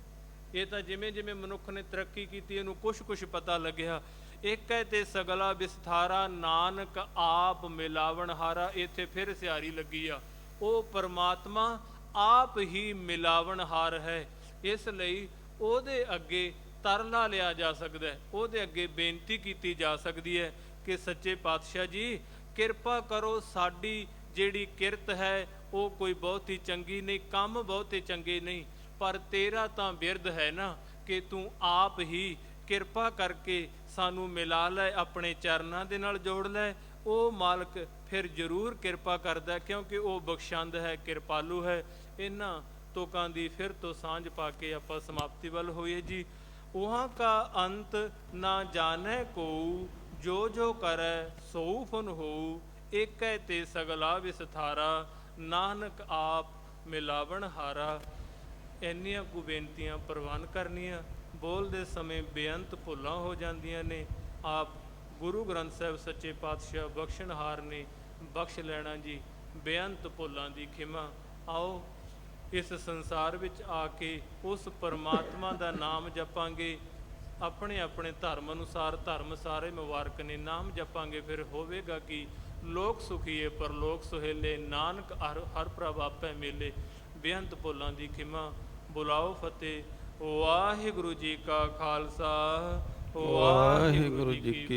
ਇਹ ਤਾਂ ਜਿਵੇਂ ਜਿਵੇਂ ਮਨੁੱਖ ਨੇ ਤਰੱਕੀ ਕੀਤੀ ਇਹਨੂੰ ਕੁਛ ਪਤਾ ਲੱਗਿਆ। ਇੱਕ ਹੈ ਤੇ ਸਗਲਾ ਵਿਸਥਾਰਾ, ਨਾਨਕ ਆਪ ਮਿਲਾਵਣ ਹਾਰਾ। ਇੱਥੇ ਫਿਰ ਸਿਆਰੀ ਲੱਗੀ ਆ, ਉਹ ਪਰਮਾਤਮਾ ਆਪ ਹੀ ਮਿਲਾਵਣ ਹਾਰ ਹੈ। ਇਸ ਲਈ ਉਹਦੇ ਅੱਗੇ ਤਰਲਾ ਲਿਆ ਜਾ ਸਕਦਾ ਹੈ, ਉਹਦੇ ਅੱਗੇ ਬੇਨਤੀ ਕੀਤੀ ਜਾ ਸਕਦੀ ਹੈ ਕਿ ਸੱਚੇ ਪਾਤਸ਼ਾਹ ਜੀ ਕਿਰਪਾ ਕਰੋ, ਸਾਡੀ ਜਿਹੜੀ ਕਿਰਤ ਹੈ ਉਹ ਕੋਈ ਬਹੁਤੀ ਚੰਗੀ ਨਹੀਂ, ਕੰਮ ਬਹੁਤੇ ਚੰਗੇ ਨਹੀਂ, ਪਰ ਤੇਰਾ ਤਾਂ ਬਿਰਧ ਹੈ ਨਾ ਕਿ ਤੂੰ ਆਪ ਹੀ ਕਿਰਪਾ ਕਰਕੇ ਸਾਨੂੰ ਮਿਲਾ ਲੈ, ਆਪਣੇ ਚਰਨਾਂ ਦੇ ਨਾਲ ਜੋੜ ਲੈ। ਉਹ ਮਾਲਕ ਫਿਰ ਜ਼ਰੂਰ ਕਿਰਪਾ ਕਰਦਾ, ਕਿਉਂਕਿ ਉਹ ਬਖਸ਼ੰਦ ਹੈ, ਕਿਰਪਾਲੂ ਹੈ। ਇਹਨਾਂ ਤੁਕਾਂ ਦੀ ਫਿਰ ਤੋਂ ਸਾਂਝ ਪਾ ਕੇ ਆਪਾਂ ਸਮਾਪਤੀ ਵੱਲ ਹੋਈਏ ਜੀ। ਉਹਾਂ ਕਾ ਅੰਤ ਨਾ ਜਾਣੈ ਕੋਊ, ਜੋ ਜੋ ਕਰੈ ਸੋਊ ਫੁਨ ਹੋਊ। ਏਕੈ ਤੇ ਸਗਲਾ ਵਿਸਥਾਰਾ, ਨਾਨਕ ਆਪ ਮਿਲਾਵਣ ਹਾਰਾ। ਇੰਨੀਆਂ ਕੁ ਬੇਨਤੀਆਂ ਪ੍ਰਵਾਨ ਕਰਨੀਆਂ। ਬੋਲਦੇ ਸਮੇਂ ਬੇਅੰਤ ਭੁੱਲਾਂ ਹੋ ਜਾਂਦੀਆਂ ਨੇ। ਆਪ ਗੁਰੂ ਗ੍ਰੰਥ ਸਾਹਿਬ ਸੱਚੇ ਪਾਤਸ਼ਾਹ ਬਖਸ਼ਣਹਾਰ ਨੇ, ਬਖਸ਼ ਲੈਣਾ ਜੀ ਬੇਅੰਤ ਭੁੱਲਾਂ ਦੀ ਖਿਮਾ। ਆਓ ਇਸ ਸੰਸਾਰ ਵਿੱਚ ਆ ਕੇ ਉਸ ਪਰਮਾਤਮਾ ਦਾ ਨਾਮ ਜਪਾਂਗੇ। ਆਪਣੇ ਆਪਣੇ ਧਰਮ ਅਨੁਸਾਰ, ਧਰਮ ਸਾਰੇ ਮੁਬਾਰਕ ਨੇ, ਨਾਮ ਜਪਾਂਗੇ। ਫਿਰ ਹੋਵੇਗਾ ਕਿ ਲੋਕ ਸੁਖੀਏ ਪਰਲੋਕ ਸੁਹੇਲੇ, ਨਾਨਕ ਹਰ ਪ੍ਰਭ ਆਪੇ ਮੇਲੇ। ਬੇਅੰਤ ਭੁੱਲਾਂ ਦੀ ਖਿਮਾ। ਬੁਲਾਓ ਫਤਿਹ। ਵਾਹਿਗੁਰੂ ਜੀ ਕਾ ਖਾਲਸਾ, ਵਾਹਿਗੁਰੂ ਜੀ ਕੀ